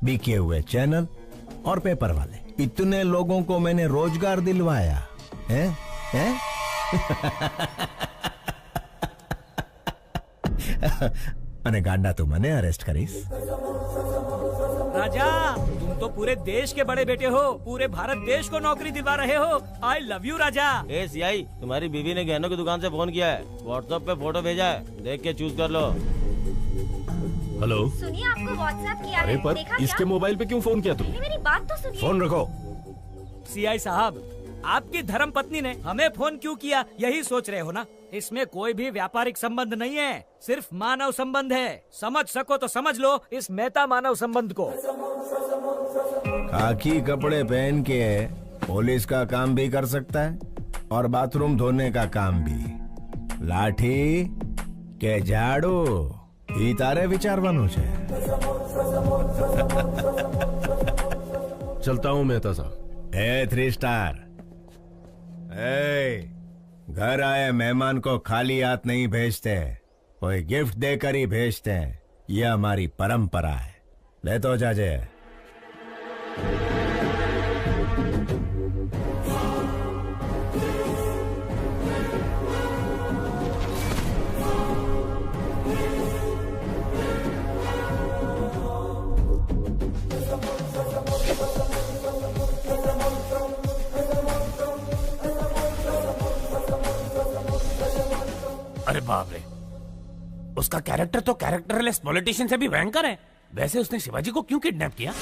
Speaker 8: बिके हुए चैनल और पेपर वाले। इतने लोगों को मैंने रोजगार दिलवाया है? मैंने गांडा तू मने अरेस्ट करीस।
Speaker 12: राजा, तुम तो पूरे देश के बड़े बेटे हो, पूरे भारत देश को नौकरी दिलवा रहे हो। आई लव यू राजा।
Speaker 10: सीआई, तुम्हारी बीवी ने गहनों की दुकान से फोन किया है, व्हाट्सएप पे फोटो भेजा है, देख के चूज कर लो।
Speaker 20: हेलो,
Speaker 18: सुनिए, आपको व्हाट्सएप किया
Speaker 20: अरे
Speaker 18: है,
Speaker 20: पर
Speaker 18: देखा
Speaker 20: इसके
Speaker 18: क्या?
Speaker 20: मोबाइल पे क्यों फोन किया तुमने?
Speaker 18: मेरी बात तो सुनिए।
Speaker 20: फोन रखो।
Speaker 12: सीआई साहब, आपकी धर्म पत्नी ने हमें फोन क्यों किया, यही सोच रहे हो ना? इसमें कोई भी व्यापारिक संबंध नहीं है, सिर्फ मानव संबंध है। समझ सको तो समझ लो इस मेहता मानव संबंध को।
Speaker 8: खाकी कपड़े पहन के पुलिस का काम भी कर सकता है और बाथरूम धोने का काम भी। लाठी के झाड़ू ही तारे विचारवानु छे।
Speaker 20: चलता हूँ मेहता साहब।
Speaker 8: 3 स्टार। घर आए मेहमान को खाली हाथ नहीं भेजते, कोई गिफ्ट देकर ही भेजते हैं। यह हमारी परंपरा है। ले तो जाजे।
Speaker 1: अरे बाप रे, उसका कैरेक्टर तो कैरेक्टरलेस पॉलिटिशियन से भी भयंकर है। वैसे उसने शिवाजी को क्यों किडनैप किया?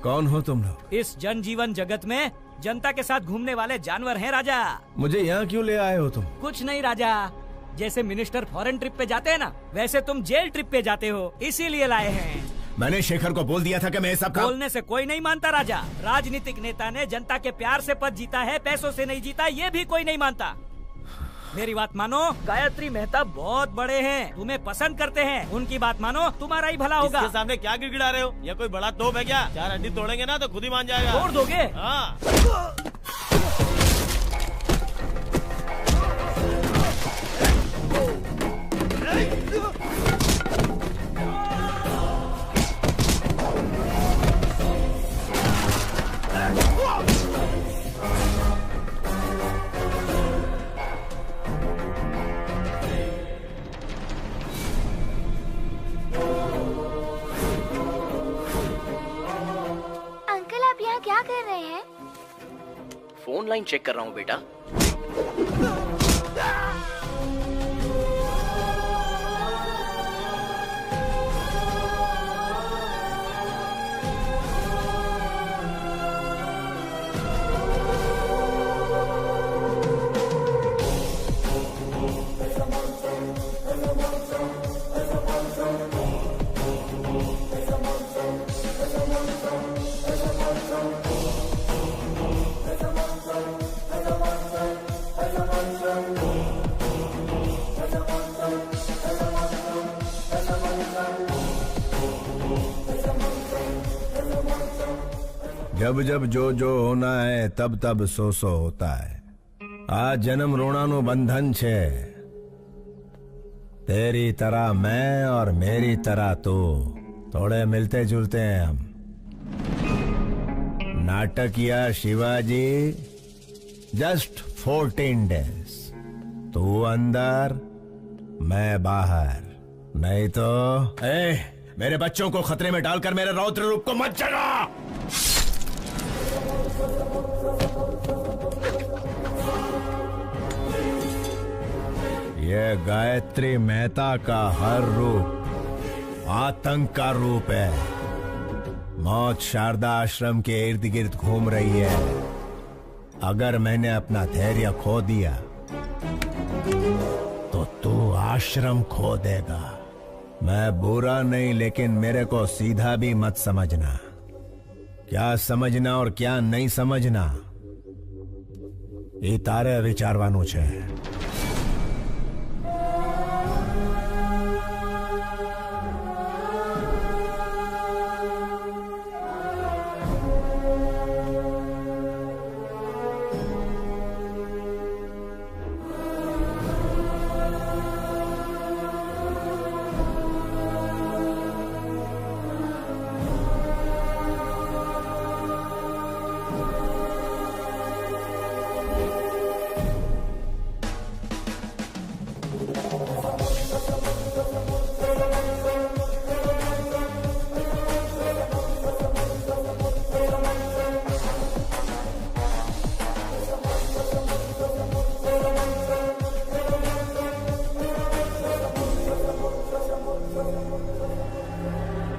Speaker 8: कौन हो तुम लोग?
Speaker 12: इस जनजीवन जगत में जनता के साथ घूमने वाले जानवर हैं राजा।
Speaker 8: मुझे यहाँ क्यों ले आए हो तुम?
Speaker 12: कुछ नहीं राजा, जैसे मिनिस्टर फॉरेन ट्रिप पे जाते हैं ना, वैसे तुम जेल ट्रिप पे जाते हो, इसीलिए लाए हैं।
Speaker 8: मैंने शेखर को बोल दिया था कि मैं सब काम...
Speaker 12: बोलने से कोई नहीं मानता राजा। राजनीतिक नेता ने जनता के प्यार से पद जीता है, पैसों से नहीं जीता, ये भी कोई नहीं मानता। मेरी बात मानो, गायत्री मेहता बहुत बड़े हैं, तुम्हें पसंद करते हैं, उनकी बात मानो, तुम्हारा ही भला होगा।
Speaker 10: इसके सामने क्या गिड़गिड़ा रहे हो? ये कोई बड़ा तोप है क्या? 4 हड्डी तोड़ेंगे ना तो खुद ही मान जाएगा।
Speaker 12: तोड़ दोगे?
Speaker 10: हाँ।
Speaker 18: क्या कर रहे हैं?
Speaker 13: फोन लाइन चेक कर रहा हूँ बेटा।
Speaker 8: जब जब जो जो होना है तब तब सो सो होता है। आज जन्म रोणानु बंधन छे। तेरी तरह मैं और मेरी तरह तू, थोड़े मिलते जुलते हैं हम। नाटकिया शिवाजी, जस्ट 14 डेज। तू अंदर, मैं बाहर। नहीं तो मेरे बच्चों को खतरे में डालकर मेरे रौद्र रूप को मत जगा। यह गायत्री मेहता का हर रूप आतंक का रूप है। मौत शारदा आश्रम के इर्द गिर्द घूम रही है। अगर मैंने अपना धैर्य खो दिया तो तू आश्रम खो देगा। मैं बुरा नहीं, लेकिन मेरे को सीधा भी मत समझना। क्या समझना और क्या नहीं समझना ये तारे विचारवानु छे।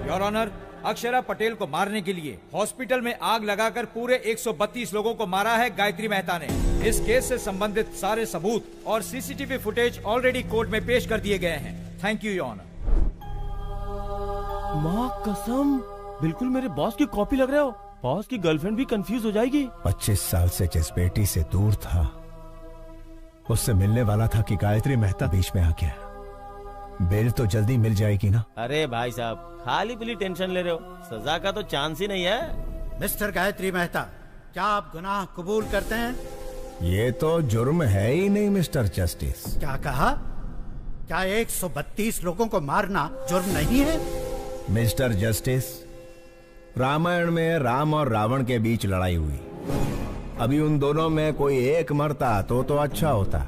Speaker 15: योर ऑनर, अक्षरा पटेल को मारने के लिए हॉस्पिटल में आग लगाकर पूरे 132 लोगों को मारा है गायत्री मेहता ने। इस केस से संबंधित सारे सबूत और सीसीटीवी फुटेज ऑलरेडी कोर्ट में पेश कर दिए गए हैं। Thank you your honour.
Speaker 5: माँ कसम, बिल्कुल मेरे बॉस की कॉपी लग रहे हो। बॉस की गर्लफ्रेंड भी कंफ्यूज हो जाएगी।
Speaker 8: 25 साल से जिस बेटी से दूर था, उससे मिलने वाला था कि गायत्री मेहता बीच में आ गया। बेल तो जल्दी मिल जाएगी ना?
Speaker 10: अरे भाई साहब, खाली पीली टेंशन ले रहे हो, सजा का तो चांस ही नहीं है।
Speaker 6: मिस्टर गायत्री मेहता, क्या आप गुनाह कबूल करते हैं?
Speaker 8: ये तो जुर्म है ही नहीं मिस्टर जस्टिस।
Speaker 6: क्या कहा? क्या 132 लोगों को मारना जुर्म नहीं है?
Speaker 8: मिस्टर जस्टिस, रामायण में राम और रावण के बीच लड़ाई हुई। अभी उन दोनों में कोई एक मरता तो अच्छा होता,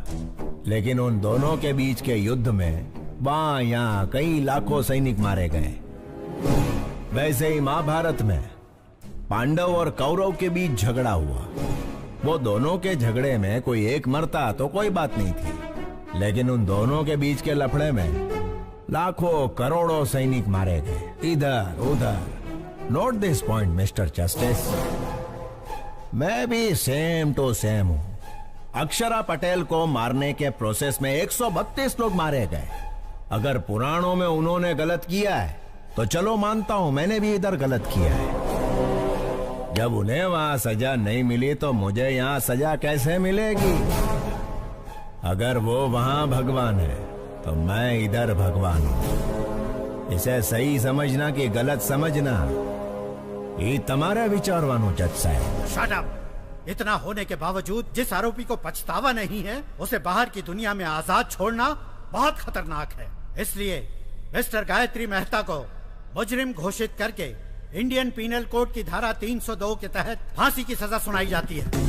Speaker 8: लेकिन उन दोनों के बीच के युद्ध में वहां यहाँ कई लाखों सैनिक मारे गए। वैसे ही महाभारत में पांडव और कौरव के बीच झगड़ा हुआ। वो दोनों के झगड़े में कोई एक मरता तो कोई बात नहीं थी, लेकिन उन दोनों के बीच के लफड़े में लाखों करोड़ों सैनिक मारे गए इधर उधर। Note this point mister justice, मैं भी सेम टू सेम हूं। अक्षरा पटेल को मारने के प्रोसेस में 132 लोग मारे गए। अगर पुराणों में उन्होंने गलत किया है तो चलो मानता हूं मैंने भी इधर गलत किया है। जब उन्हें वहां सजा नहीं मिली तो मुझे यहाँ सजा कैसे मिलेगी? अगर वो वहां भगवान है तो मैं इधर भगवान हूं। इसे सही समझना कि गलत समझना ये तुम्हारा विचारवानो जज साहब।
Speaker 6: Shut up! इतना होने के बावजूद जिस आरोपी को पछतावा नहीं है, उसे बाहर की दुनिया में आजाद छोड़ना बहुत खतरनाक है। इसलिए मिस्टर गायत्री मेहता को मुजरिम घोषित करके इंडियन पीनल कोड की धारा 302 के तहत फांसी की सजा सुनाई जाती है।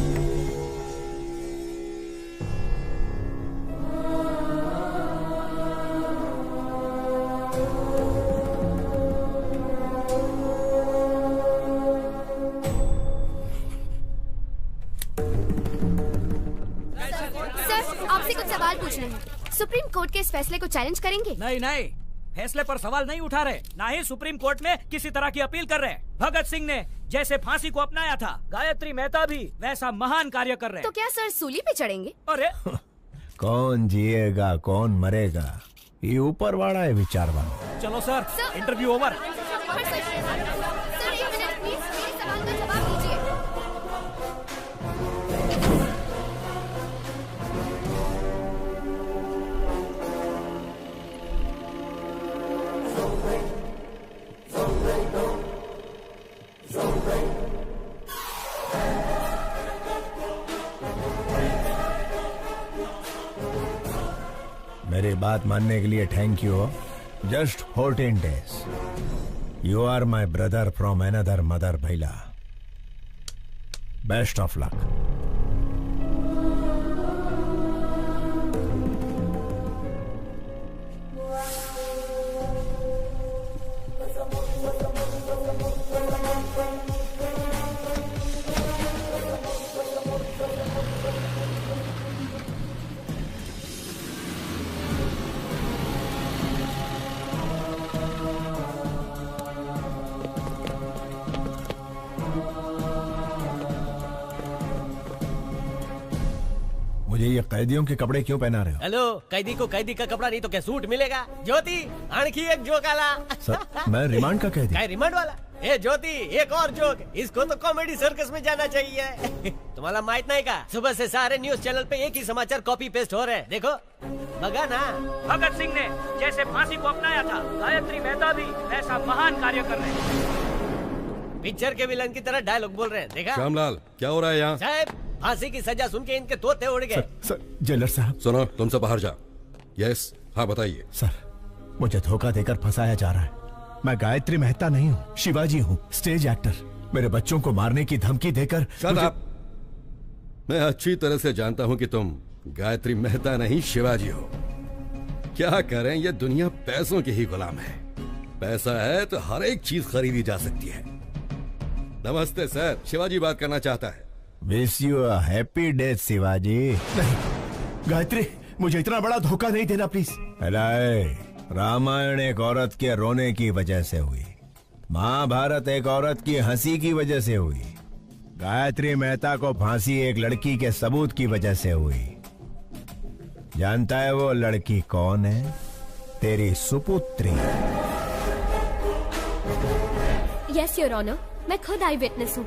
Speaker 7: सर, आपसे कुछ सवाल पूछने हैं। सुप्रीम कोर्ट के इस फैसले को चैलेंज करेंगे?
Speaker 12: नहीं नहीं, फैसले पर सवाल नहीं उठा रहे, ना ही सुप्रीम कोर्ट में किसी तरह की अपील कर रहे। भगत सिंह ने जैसे फांसी को अपनाया था, गायत्री मेहता भी वैसा महान कार्य कर रहे।
Speaker 7: तो क्या सर सूली पे चढ़ेंगे?
Speaker 12: अरे
Speaker 8: कौन जिएगा कौन मरेगा ये ऊपर वाला है विचारवान।
Speaker 12: चलो सर, इंटरव्यू ओवर।
Speaker 8: मेरी बात मानने के लिए thank you. Just 14 days. You are my brother from another mother, भैला। Best of luck. मुझे ये कैदियों के कपड़े क्यों पहना रहे हो?
Speaker 10: हेलो, कैदी को कैदी का कपड़ा नहीं तो क्या सूट मिलेगा? ज्योति, आणखी एक जोक आला।
Speaker 8: सर, मैं रिमांड का कैदी।
Speaker 10: क्या रिमांड वाला? ए ज्योति, एक और जोक। इसको तो कॉमेडी सर्कस में जाना चाहिए। तुम्हारा माहित नहीं का? सुबह से सारे न्यूज चैनल पे एक ही समाचार कॉपी पेस्ट हो रहे हैं। देखो बगा ना।
Speaker 12: भगत सिंह ने जैसे फांसी को अपनाया था, गायत्री मेहता भी वैसा महान कार्य कर रहे।
Speaker 10: पिक्चर के विलन की तरह डायलॉग बोल रहे हैं। देखा?
Speaker 20: श्यामलाल, क्या हो रहा है यहाँ?
Speaker 10: साहब, फांसी की सजा सुन के इनके तोते उड़ गए।
Speaker 8: सर, जेलर साहब।
Speaker 20: सुनो, तुम सब बाहर जाओ। यस, हाँ बताइए।
Speaker 8: सर, मुझे धोखा देकर फंसाया जा रहा है। मैं गायत्री मेहता नहीं हूँ, शिवाजी हूँ, स्टेज एक्टर। मेरे बच्चों को मारने की धमकी देकर
Speaker 20: मैं अच्छी तरह से जानता हूँ कि तुम गायत्री मेहता नहीं शिवाजी हो। क्या करें, ये दुनिया पैसों की ही गुलाम है। पैसा है तो हर एक चीज खरीदी जा सकती है। नमस्ते सर, शिवाजी बात करना चाहता है।
Speaker 8: Wish you a happy death Shivaji. नहीं गायत्री, मुझे इतना बड़ा धोखा नहीं देना प्लीज। रामायण एक औरत के रोने की वजह से हुई, महाभारत एक औरत की हंसी की वजह से हुई, गायत्री मेहता को फांसी एक लड़की के सबूत की वजह से हुई। जानता है वो लड़की कौन है? तेरी सुपुत्री।
Speaker 2: यस योर ऑनर, मैं खुद आई विटनेस हूँ।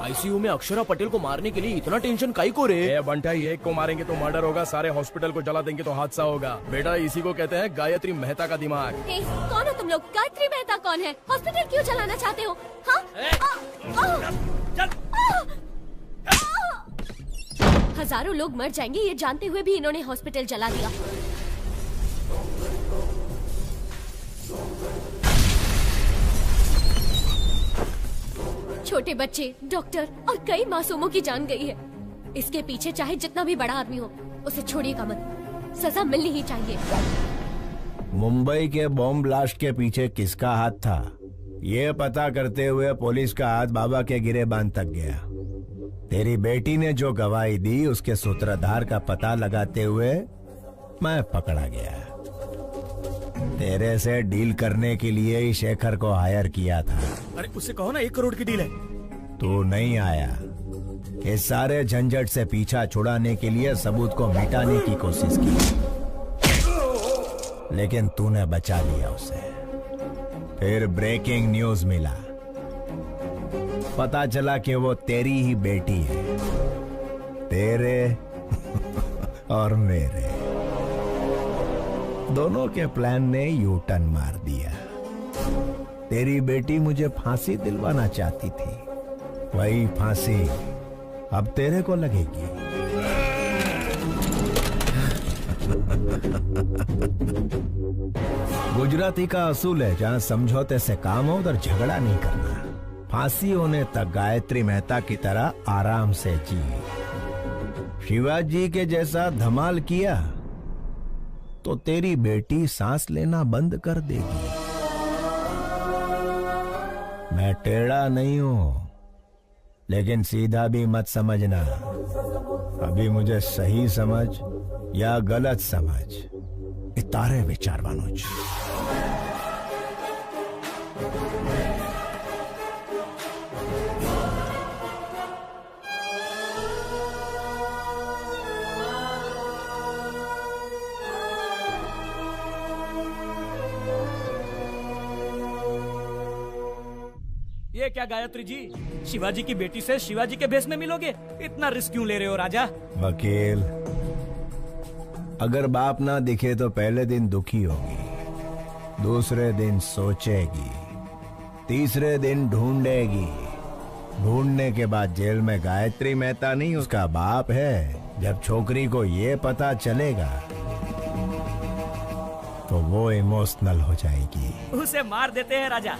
Speaker 13: आईसीयू में अक्षरा पटेल को मारने के लिए इतना टेंशन काई को रे?
Speaker 21: बंटा, एक को मारेंगे तो मर्डर होगा, सारे हॉस्पिटल को जला देंगे तो हादसा होगा। बेटा इसी को कहते हैं गायत्री मेहता का दिमाग।
Speaker 2: कौन हो तुम लोग? गायत्री मेहता कौन है? हॉस्पिटल क्यों जलाना चाहते हो? हाँ? हजारों लोग मर जाएंगे ये जानते हुए भी इन्होंने हॉस्पिटल जला दिया। छोटे बच्चे, डॉक्टर और कई मासूमों की जान गई है। इसके पीछे चाहे जितना भी बड़ा आदमी हो, उसे छोड़िएगा मत। सजा मिलनी ही चाहिए।
Speaker 8: मुंबई के बॉम्ब ब्लास्ट के पीछे किसका हाथ था, ये पता करते हुए पुलिस का हाथ बाबा के गिरेबान तक गया। तेरी बेटी ने जो गवाही दी उसके सूत्रधार का पता लगाते हुए मैं पकड़ा गया। तेरे से डील करने के लिए ही शेखर को हायर किया था।
Speaker 5: अरे उससे कहो ना 1 करोड़ की डील है।
Speaker 8: तू नहीं आया। इस सारे झंझट से पीछा छुड़ाने के लिए सबूत को मिटाने की कोशिश की, लेकिन तूने बचा लिया उसे। फिर ब्रेकिंग न्यूज मिला, पता चला कि वो तेरी ही बेटी है, तेरे और मेरे दोनों के प्लान ने यू टर्न मार दिया। तेरी बेटी मुझे फांसी दिलवाना चाहती थी, वही फांसी अब तेरे को लगेगी। गुजराती का असूल है, जहां समझौते से काम हो उधर झगड़ा नहीं करना। फांसी होने तक गायत्री मेहता की तरह आराम से जी। शिवाजी के जैसा धमाल किया तो तेरी बेटी सांस लेना बंद कर देगी। मैं टेढ़ा नहीं हूं, लेकिन सीधा भी मत समझना। अभी मुझे सही समझ या गलत समझ, इतारे विचार वानुज।
Speaker 12: ये क्या गायत्री जी, शिवाजी की बेटी से शिवाजी के भेष में मिलोगे? इतना रिस्क क्यों ले रहे हो राजा?
Speaker 8: वकील, अगर बाप ना दिखे तो पहले दिन दुखी होगी, दूसरे दिन सोचेगी, तीसरे दिन ढूंढेगी, ढूंढने के बाद जेल में गायत्री मेहता नहीं उसका बाप है। जब छोकरी को ये पता चलेगा तो वो इमोशनल हो जाएगी।
Speaker 12: उसे मार देते हैं राजा।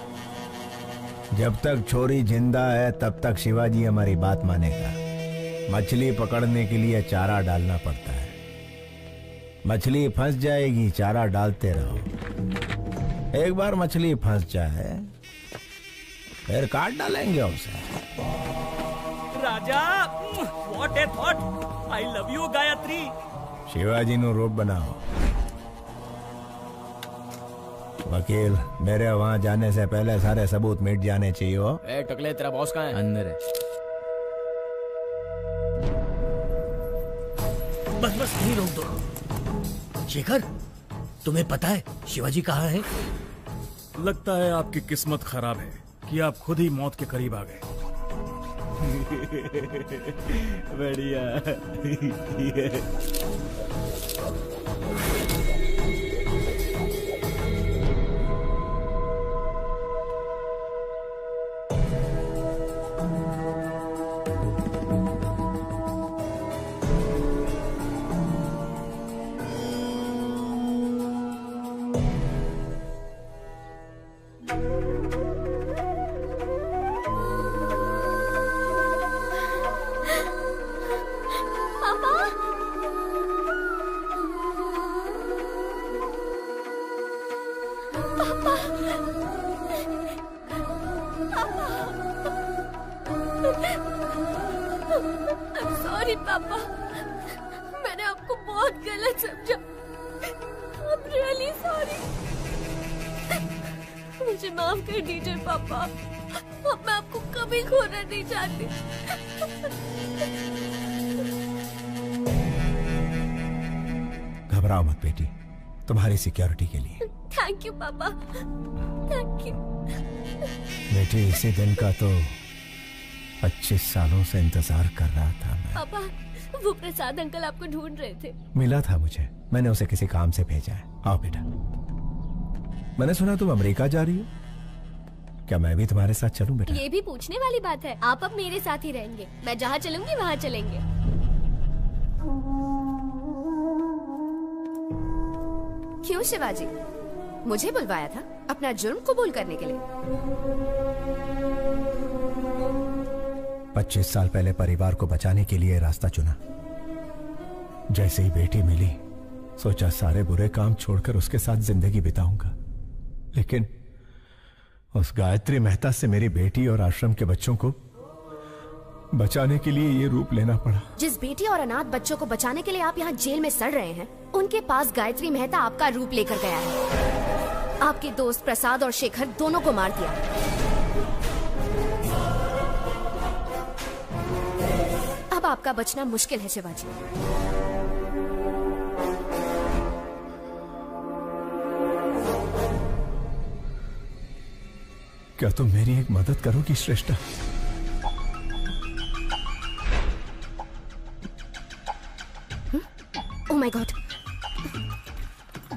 Speaker 8: जब तक छोरी जिंदा है तब तक शिवाजी हमारी बात मानेगा। मछली पकड़ने के लिए चारा डालना पड़ता है। मछली फंस जाएगी, चारा डालते रहो। एक बार मछली फंस जाए फिर काट डालेंगे उसे।
Speaker 12: Raja, what a thought. I love you Gayatri.
Speaker 8: Shivaji नु रूप बनाओ। वकील, मेरे वहां जाने से पहले सारे सबूत मिट जाने चाहिए। हो
Speaker 13: ए टकले, तेरा बॉस कहाँ है?
Speaker 21: अंदर है।
Speaker 11: बस बस यहीं रोक दो। शेखर, तुम्हें पता है शिवाजी कहाँ है?
Speaker 5: लगता है आपकी किस्मत खराब है कि आप खुद ही मौत के करीब आ गए।
Speaker 21: बढ़िया।
Speaker 2: सॉरी पापा, मैंने आपको बहुत गलत समझा। I'm really sorry। मुझे माफ कर दीजिए पापा। अब मैं आपको कभी खोना नहीं चाहती।
Speaker 8: घबराओ मत बेटी, तुम्हारी सिक्योरिटी के लिए।
Speaker 2: थैंक यू पापा, थैंक यू।
Speaker 8: बेटे, इसी दिन का तो 25 सालों से इंतजार कर रहा था मैं।
Speaker 2: पापा, वो प्रसाद अंकल आपको ढूंढ रहे थे।
Speaker 8: मिला था मुझे, मैंने उसे किसी काम से भेजा है। आओ बेटा। मैंने सुना तुम अमेरिका जा रही हो, क्या मैं भी तुम्हारे साथ चलूं बेटा?
Speaker 2: ये भी पूछने वाली बात है। आप अब मेरे साथ ही रहेंगे, मैं जहाँ चलूंगी वहाँ चलेंगे।
Speaker 7: क्यों शिवाजी, मुझे बुलवाया था अपना जुर्म कबूल करने के लिए?
Speaker 8: 25 साल पहले परिवार को बचाने के लिए रास्ता चुना। जैसे ही बेटी मिली, सोचा सारे बुरे काम छोड़कर उसके साथ जिंदगी बिताऊंगा। लेकिन उस गायत्री मेहता से मेरी बेटी और आश्रम के बच्चों को बचाने के लिए ये रूप लेना पड़ा।
Speaker 7: जिस बेटी और अनाथ बच्चों को बचाने के लिए आप यहाँ जेल में सड़ रहे हैं, उनके पास गायत्री मेहता आपका रूप लेकर गया है। आपके दोस्त प्रसाद और शेखर दोनों को मार दिया। अब आपका बचना मुश्किल है शिवाजी।
Speaker 8: क्या तुम मेरी एक मदद करोगी श्रेष्ठा?
Speaker 7: Oh my God!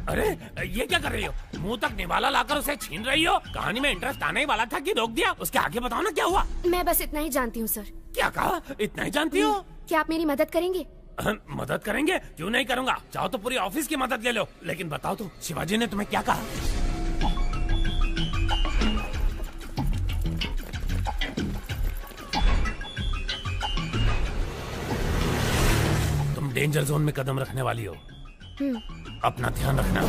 Speaker 1: अरे ये क्या कर रही हो? मुंह तक निवाला लाकर उसे छीन रही हो? कहानी में इंटरेस्ट आने ही वाला था कि रोक दिया? उसके आगे बताओ ना क्या हुआ।
Speaker 7: मैं बस इतना ही जानती हूँ सर।
Speaker 1: क्या कहा? इतना ही जानती हो?
Speaker 7: क्या आप मेरी मदद करेंगे?
Speaker 1: मदद करेंगे? क्यों नहीं करूँगा। चाहो तो पूरी ऑफिस की मदद ले लो। लेकिन बताओ तो शिवाजी ने तुम्हें क्या कहा? तुम डेंजर जोन में कदम रखने वाली हो, अपना ध्यान रखना।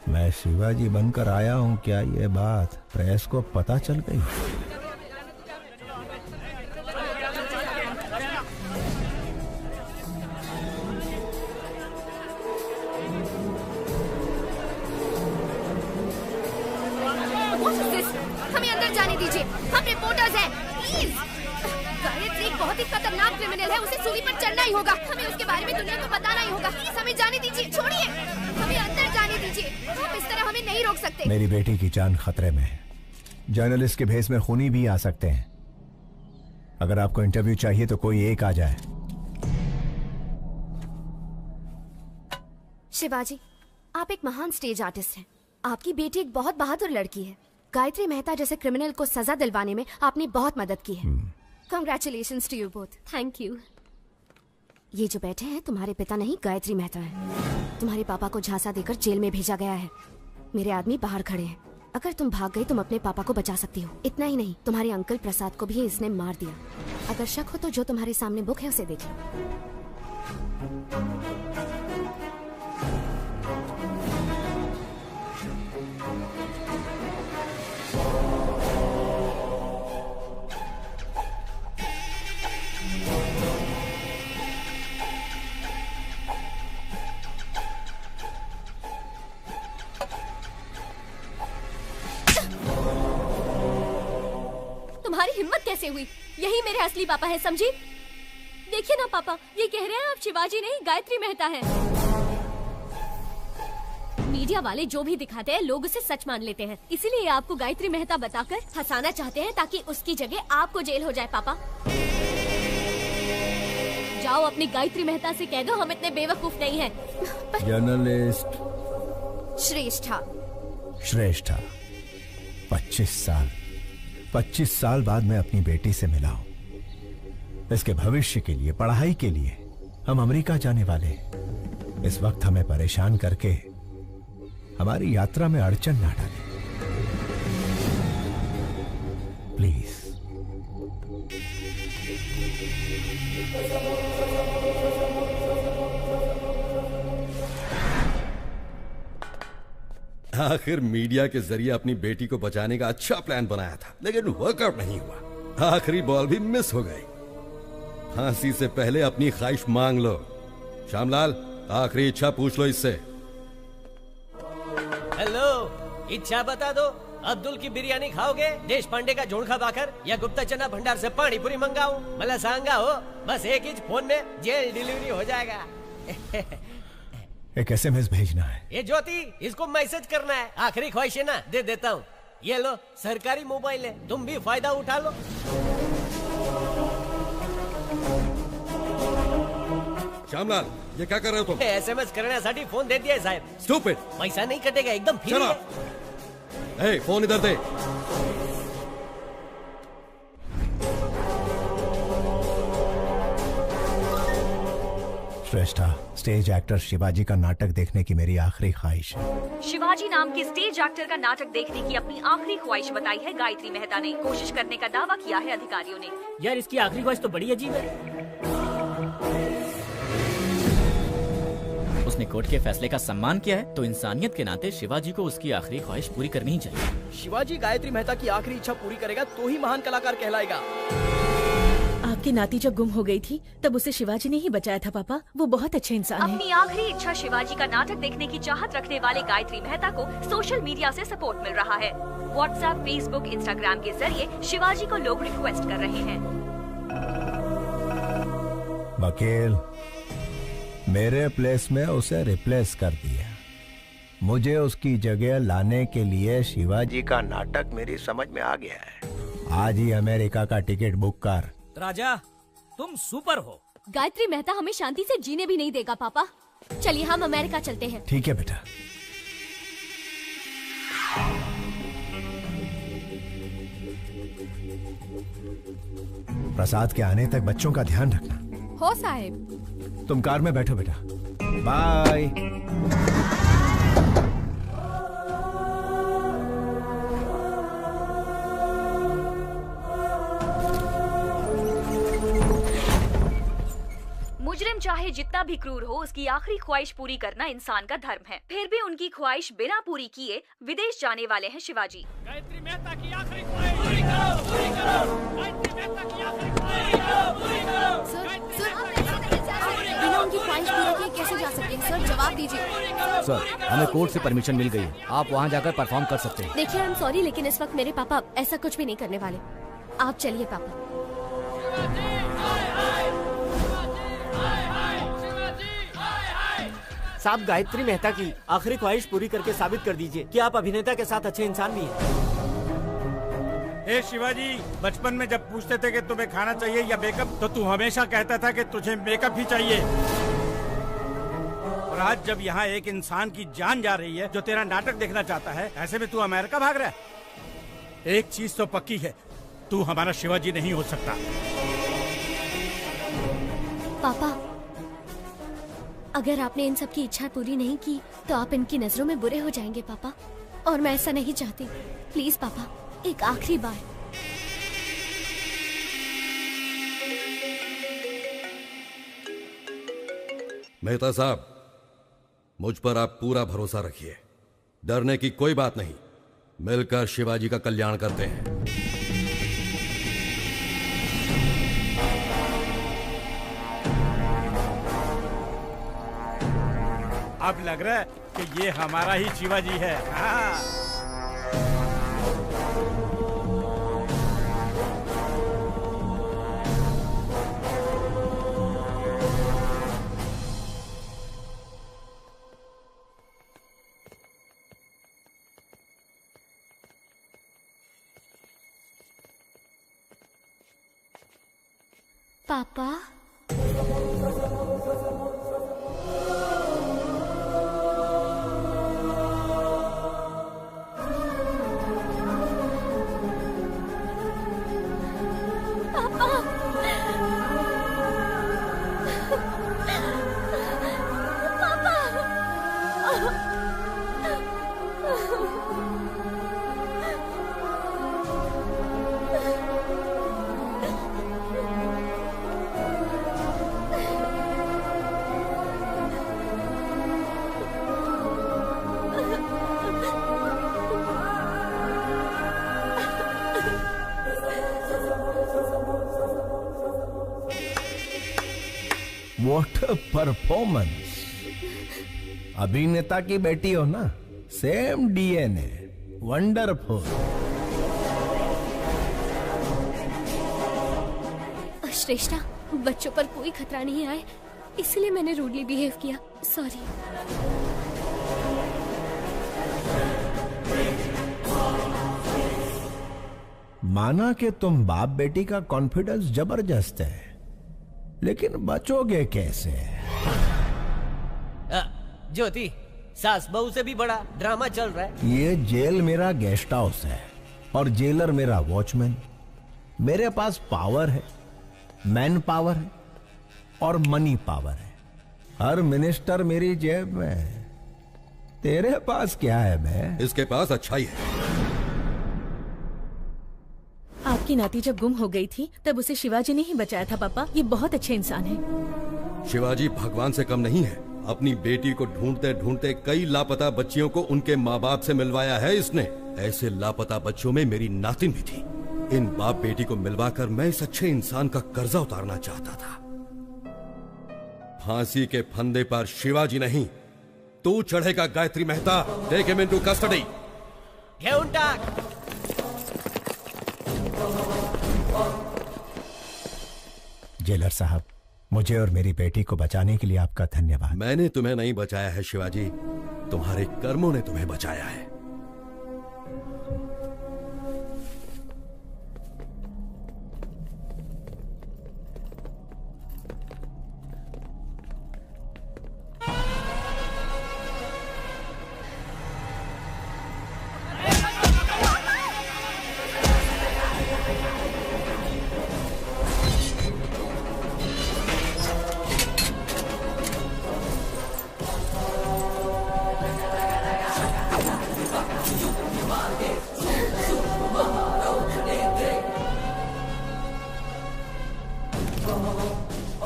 Speaker 8: मैं शिवाजी बनकर आया हूँ, क्या ये बात प्रेस को पता चल गई?
Speaker 7: हमें अंदर जाने दीजिए, हम रिपोर्टर्स हैं, प्लीज। गायत्री एक बहुत ही खतरनाक क्रिमिनल है, उसे सूली पर चढ़ना ही होगा। हमें उसके बारे में दुनिया को बताना ही होगा। प्लीज हमें जाने दीजिए, छोड़िए, हमें अंदर जाने दीजिए। आप इस तरह हमें नहीं रोक सकते।
Speaker 8: मेरी बेटी की जान खतरे में है। जर्नलिस्ट के भेस में खूनी भी आ सकते हैं। अगर आपको इंटरव्यू चाहिए तो कोई एक आ जाए।
Speaker 7: शिवाजी, आप एक महान स्टेज आर्टिस्ट हैं। आपकी बेटी एक बहुत बहादुर लड़की है। गायत्री मेहता जैसे क्रिमिनल को सजा दिलवाने में आपने बहुत मदद की है। Congratulations to you both.
Speaker 2: Thank you.
Speaker 7: ये जो बैठे हैं तुम्हारे पिता नहीं, गायत्री मेहता है। तुम्हारे पापा को झांसा देकर जेल में भेजा गया है। मेरे आदमी बाहर खड़े हैं। अगर तुम भाग गई तुम अपने पापा को बचा सकती हो। इतना ही नहीं, तुम्हारे अंकल प्रसाद को भी इसने मार दिया। अगर शक हो तो जो तुम्हारे सामने बुक है उसे देख लो।
Speaker 2: तुम्हारी हिम्मत कैसे हुई? यही मेरे असली पापा है, समझी? देखिए ना पापा, ये कह रहे हैं आप शिवाजी नहीं गायत्री मेहता है। मीडिया वाले जो भी दिखाते हैं लोग उसे सच मान लेते हैं, इसीलिए आपको गायत्री मेहता बताकर फंसाना चाहते हैं ताकि उसकी जगह आपको जेल हो जाए। पापा जाओ अपनी गायत्री मेहता से कह दो हम इतने बेवकूफ नहीं हैं।
Speaker 8: जर्नलिस्ट
Speaker 7: श्रेष्ठा
Speaker 8: 25 साल बाद मैं अपनी बेटी से मिला हूं। इसके भविष्य के लिए, पढ़ाई के लिए हम अमेरिका जाने वाले हैं। इस वक्त हमें परेशान करके हमारी यात्रा में अड़चन ना डालें, प्लीज।
Speaker 20: आखिर मीडिया के जरिए अपनी बेटी को बचाने का अच्छा प्लान बनाया था, लेकिन वर्कआउट नहीं हुआ। आखिरी बॉल भी मिस हो गई। फांसी से पहले अपनी ख्वाहिश मांग लो। श्यामलाल, आखिरी इच्छा पूछ लो इससे।
Speaker 10: हेलो, इच्छा बता दो। अब्दुल की बिरयानी खाओगे, देश पांडे का जोड़खा बाकर, या गुप्ता चना भंडार से पानी पूरी मंगाऊं? मला सांगा हो, बस एक ही फोन में जेल डिलीवरी हो जाएगा।
Speaker 8: एक SMS भेजना है।
Speaker 10: ये ज्योति, इसको मैसेज करना है। आखिरी ख्वाहिश है ना, दे देता हूँ। ये लो, सरकारी मोबाइल है, तुम भी फायदा उठा लो।
Speaker 20: श्यामलाल, ये क्या कर रहे हो तुम?
Speaker 10: SMS करण्यासाठी फोन दे दिया साहेब।
Speaker 20: स्टूपिड।
Speaker 10: पैसा नहीं कटेगा, एकदम फ्री है।
Speaker 20: ए, फोन इधर दे।
Speaker 8: श्रेष्ठा, स्टेज एक्टर शिवाजी का नाटक देखने की मेरी आखिरी ख्वाहिश है।
Speaker 4: शिवाजी नाम के स्टेज एक्टर का नाटक देखने की अपनी आखिरी ख्वाहिश बताई है गायत्री मेहता ने। कोशिश करने का दावा किया है अधिकारियों ने।
Speaker 12: यार, इसकी आखिरी ख्वाहिश तो बड़ी अजीब है।
Speaker 21: उसने कोर्ट के फैसले का सम्मान किया है, तो इंसानियत के नाते शिवाजी को उसकी आखिरी ख्वाहिश पूरी करनी ही चाहिए।
Speaker 13: शिवाजी गायत्री मेहता की आखिरी इच्छा पूरी करेगा तो ही महान कलाकार कहलाएगा।
Speaker 23: आपकी नाती जब गुम हो गई थी तब उसे शिवाजी ने ही बचाया था पापा। वो बहुत अच्छे इंसान हैं।
Speaker 4: अपनी आखिरी इच्छा शिवाजी का नाटक देखने की चाहत रखने वाले गायत्री मेहता को सोशल मीडिया से सपोर्ट मिल रहा है। व्हाट्सएप, फेसबुक, इंस्टाग्राम के जरिए शिवाजी को लोग रिक्वेस्ट कर रहे हैं।
Speaker 8: वकील, मेरे प्लेस में उसे रिप्लेस कर दिया। मुझे उसकी जगह लाने के लिए शिवाजी का नाटक मेरी समझ में आ गया है। आज ही अमेरिका का टिकट बुक कर।
Speaker 12: राजा, तुम सुपर हो।
Speaker 2: गायत्री मेहता हमें शांति से जीने भी नहीं देगा पापा। चलिए हम अमेरिका चलते हैं।
Speaker 8: ठीक है बेटा। प्रसाद के आने तक बच्चों का ध्यान रखना।
Speaker 2: हो साहब।
Speaker 8: तुम कार में बैठो बेटा। बाय।
Speaker 4: मुजरिम चाहे जितना भी क्रूर हो, उसकी आखिरी ख्वाहिश पूरी करना इंसान का धर्म है। फिर भी उनकी ख्वाहिश बिना पूरी किए विदेश जाने वाले हैं शिवाजी।
Speaker 1: गायत्री मेहता की आखिरी ख्वाहिश पूरी करो, पूरी करो। गायत्री मेहता की आखिरी ख्वाहिश पूरी करो, पूरी करो।
Speaker 2: बिना उनकी ख्वाहिश पूरी किए कैसे जा सकते हैं सर? जवाब दीजिए।
Speaker 21: सर, हमें कोर्ट से परमिशन मिल गई है, आप वहाँ जाकर परफॉर्म कर सकते हैं।
Speaker 2: देखिए, आई एम सॉरी, लेकिन इस वक्त मेरे पापा ऐसा कुछ भी नहीं करने वाले। आप चलिए पापा।
Speaker 13: साहब, गायत्री मेहता की आखिरी ख्वाहिश पूरी करके साबित कर दीजिए कि आप अभिनेता के साथ अच्छे इंसान भी हैं।
Speaker 6: ए शिवाजी, बचपन में जब पूछते थे कि तुम्हें खाना चाहिए या मेकअप, तो तू हमेशा कहता था कि तुझे मेकअप ही चाहिए। और आज जब यहाँ एक इंसान की जान जा रही है जो तेरा नाटक देखना चाहता है, ऐसे में तू अमेरिका भाग रहा है। एक चीज तो पक्की है, तू हमारा शिवाजी नहीं हो सकता।
Speaker 2: पापा, अगर आपने इन सब की इच्छा पूरी नहीं की तो आप इनकी नजरों में बुरे हो जाएंगे पापा, और मैं ऐसा नहीं चाहती। प्लीज पापा, एक आखिरी बार।
Speaker 20: मेहता साहब, मुझ पर आप पूरा भरोसा रखिए। डरने की कोई बात नहीं, मिलकर शिवाजी का कल्याण करते हैं।
Speaker 6: अब लग रहा है कि ये हमारा ही शिवाजी है। हाँ।
Speaker 2: पापा,
Speaker 8: What a performance! अभिनेता की बेटी हो ना, सेम DNA। वंडरफुल।
Speaker 2: श्रेष्ठा, बच्चों पर कोई खतरा नहीं आए, इसलिए मैंने रूडली बिहेव किया। सॉरी।
Speaker 8: माना कि तुम बाप बेटी का कॉन्फिडेंस जबरदस्त है, लेकिन बचोगे कैसे?
Speaker 10: ज्योति, सास बहू से भी बड़ा ड्रामा चल रहा है।
Speaker 8: ये जेल मेरा गेस्ट हाउस है और जेलर मेरा वॉचमैन। मेरे पास पावर है, मैन पावर है और मनी पावर है। हर मिनिस्टर मेरी जेब में है। तेरे पास क्या है बे?
Speaker 20: इसके पास अच्छाई है।
Speaker 23: आपकी नाती जब गुम हो गई थी तब उसे शिवाजी ने ही बचाया था पापा। ये बहुत अच्छे इंसान है।
Speaker 20: शिवाजी भगवान से कम नहीं है। अपनी बेटी को ढूंढते ढूंढते कई लापता बच्चियों को उनके माँ बाप से मिलवाया है इसने। ऐसे लापता बच्चों में मेरी नातिन भी थी। इन बाप बेटी को मिलवाकर मैं इस अच्छे इंसान का कर्जा उतारना चाहता था। फांसी के फंदे पर शिवाजी नहीं, तू चढ़ेगा Gayatri Mehta. Take him into custody.
Speaker 10: घेऊन टाक।
Speaker 8: जेलर साहब, मुझे और मेरी बेटी को बचाने के लिए आपका धन्यवाद।
Speaker 20: मैंने तुम्हें नहीं बचाया है शिवाजी, तुम्हारे कर्मों ने तुम्हें बचाया है।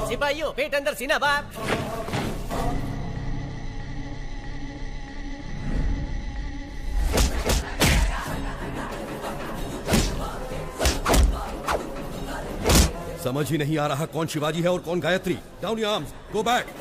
Speaker 10: सिपाहियों, पेट अंदर सीना बाहर।
Speaker 20: समझ ही नहीं आ रहा कौन शिवाजी है और कौन Gayatri. Down your arms, go back.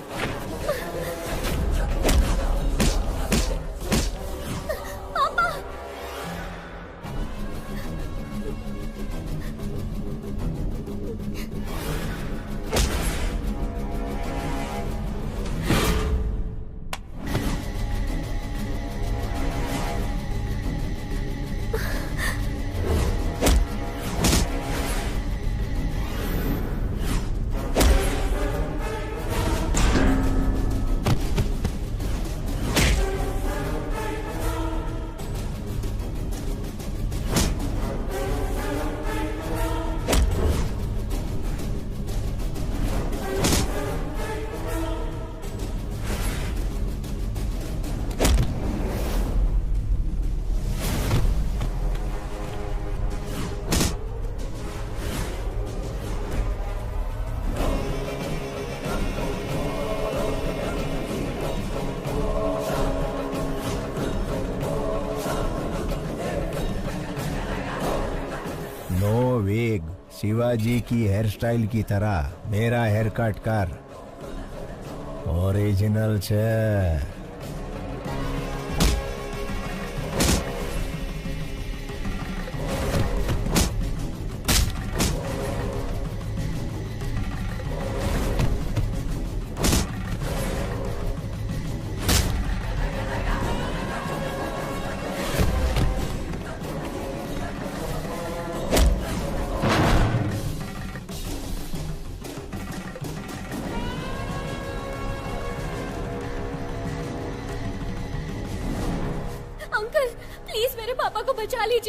Speaker 8: Shivaji की हेयर स्टाइल की तरह मेरा हेयर कट कर। ओरिजिनल छे।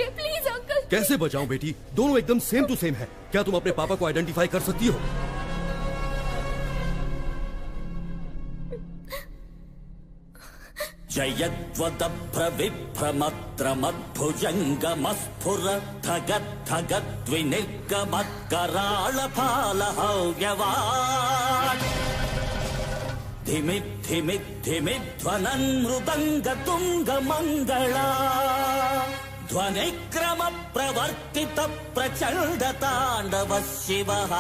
Speaker 2: Please uncle.
Speaker 20: कैसे बचाऊं बेटी? दोनों एकदम सेम टू सेम है। क्या तुम अपने पापा को आइडेंटिफाई कर सकती हो?
Speaker 9: ध्वनिक्रम प्रवर्तित प्रचंड तांडव शिवः।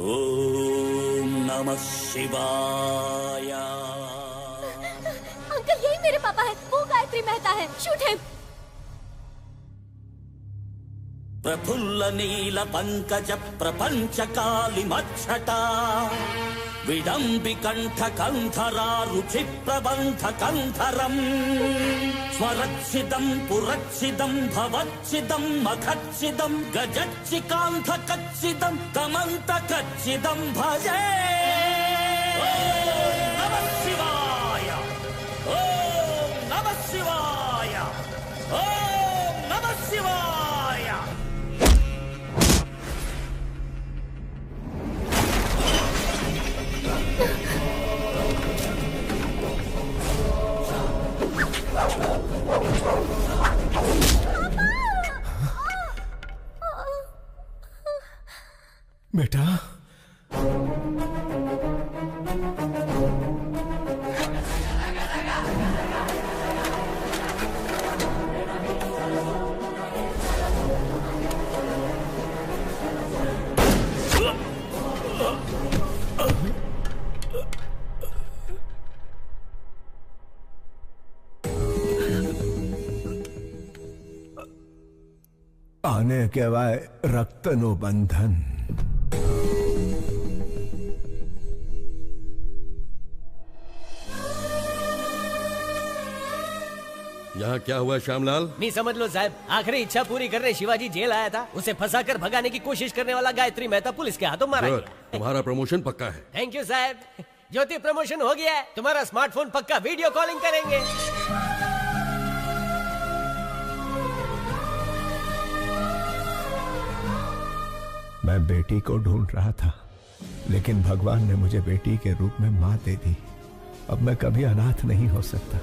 Speaker 9: ओम नमः शिवाय।
Speaker 2: अंकल, यही मेरे पापा है, वो गायत्री गायत्री मेहता है। Shoot him.
Speaker 9: प्रफुल्ल नील पंकज प्रपंच कालिमच्छटा विडम्बिकण्ठ कंठरा रुचि प्रबंध कंठरम् स्वरच्छिदं पुरच्छिदं भवच्छिदं मखच्छिदं गजच्चिकान्त कच्छिदं कमन्त कच्छिदं भजे। ओम नमः शिवाय, ओम नमः शिवाय, ओम नमः शिवाय।
Speaker 8: बेटा, आने के बाद रक्तनु बंधन।
Speaker 20: यहाँ क्या हुआ श्यामलाल?
Speaker 10: नहीं समझ लो साहब, आखिरी इच्छा पूरी करने शिवाजी जेल आया था। उसे फंसाकर भगाने की कोशिश करने वाला गायत्री मेहता पुलिस के हाथों मारा गया।
Speaker 20: तुम्हारा प्रमोशन पक्का है।
Speaker 10: थैंक यू साहब। ज्योति प्रमोशन हो गया है। तुम्हारा स्मार्टफोन पक्का वीडियो कॉलिंग करेंगे।
Speaker 8: मैं बेटी को ढूंढ रहा था, लेकिन भगवान ने मुझे बेटी के रूप में माँ दे दी। अब मैं कभी अनाथ नहीं हो सकता।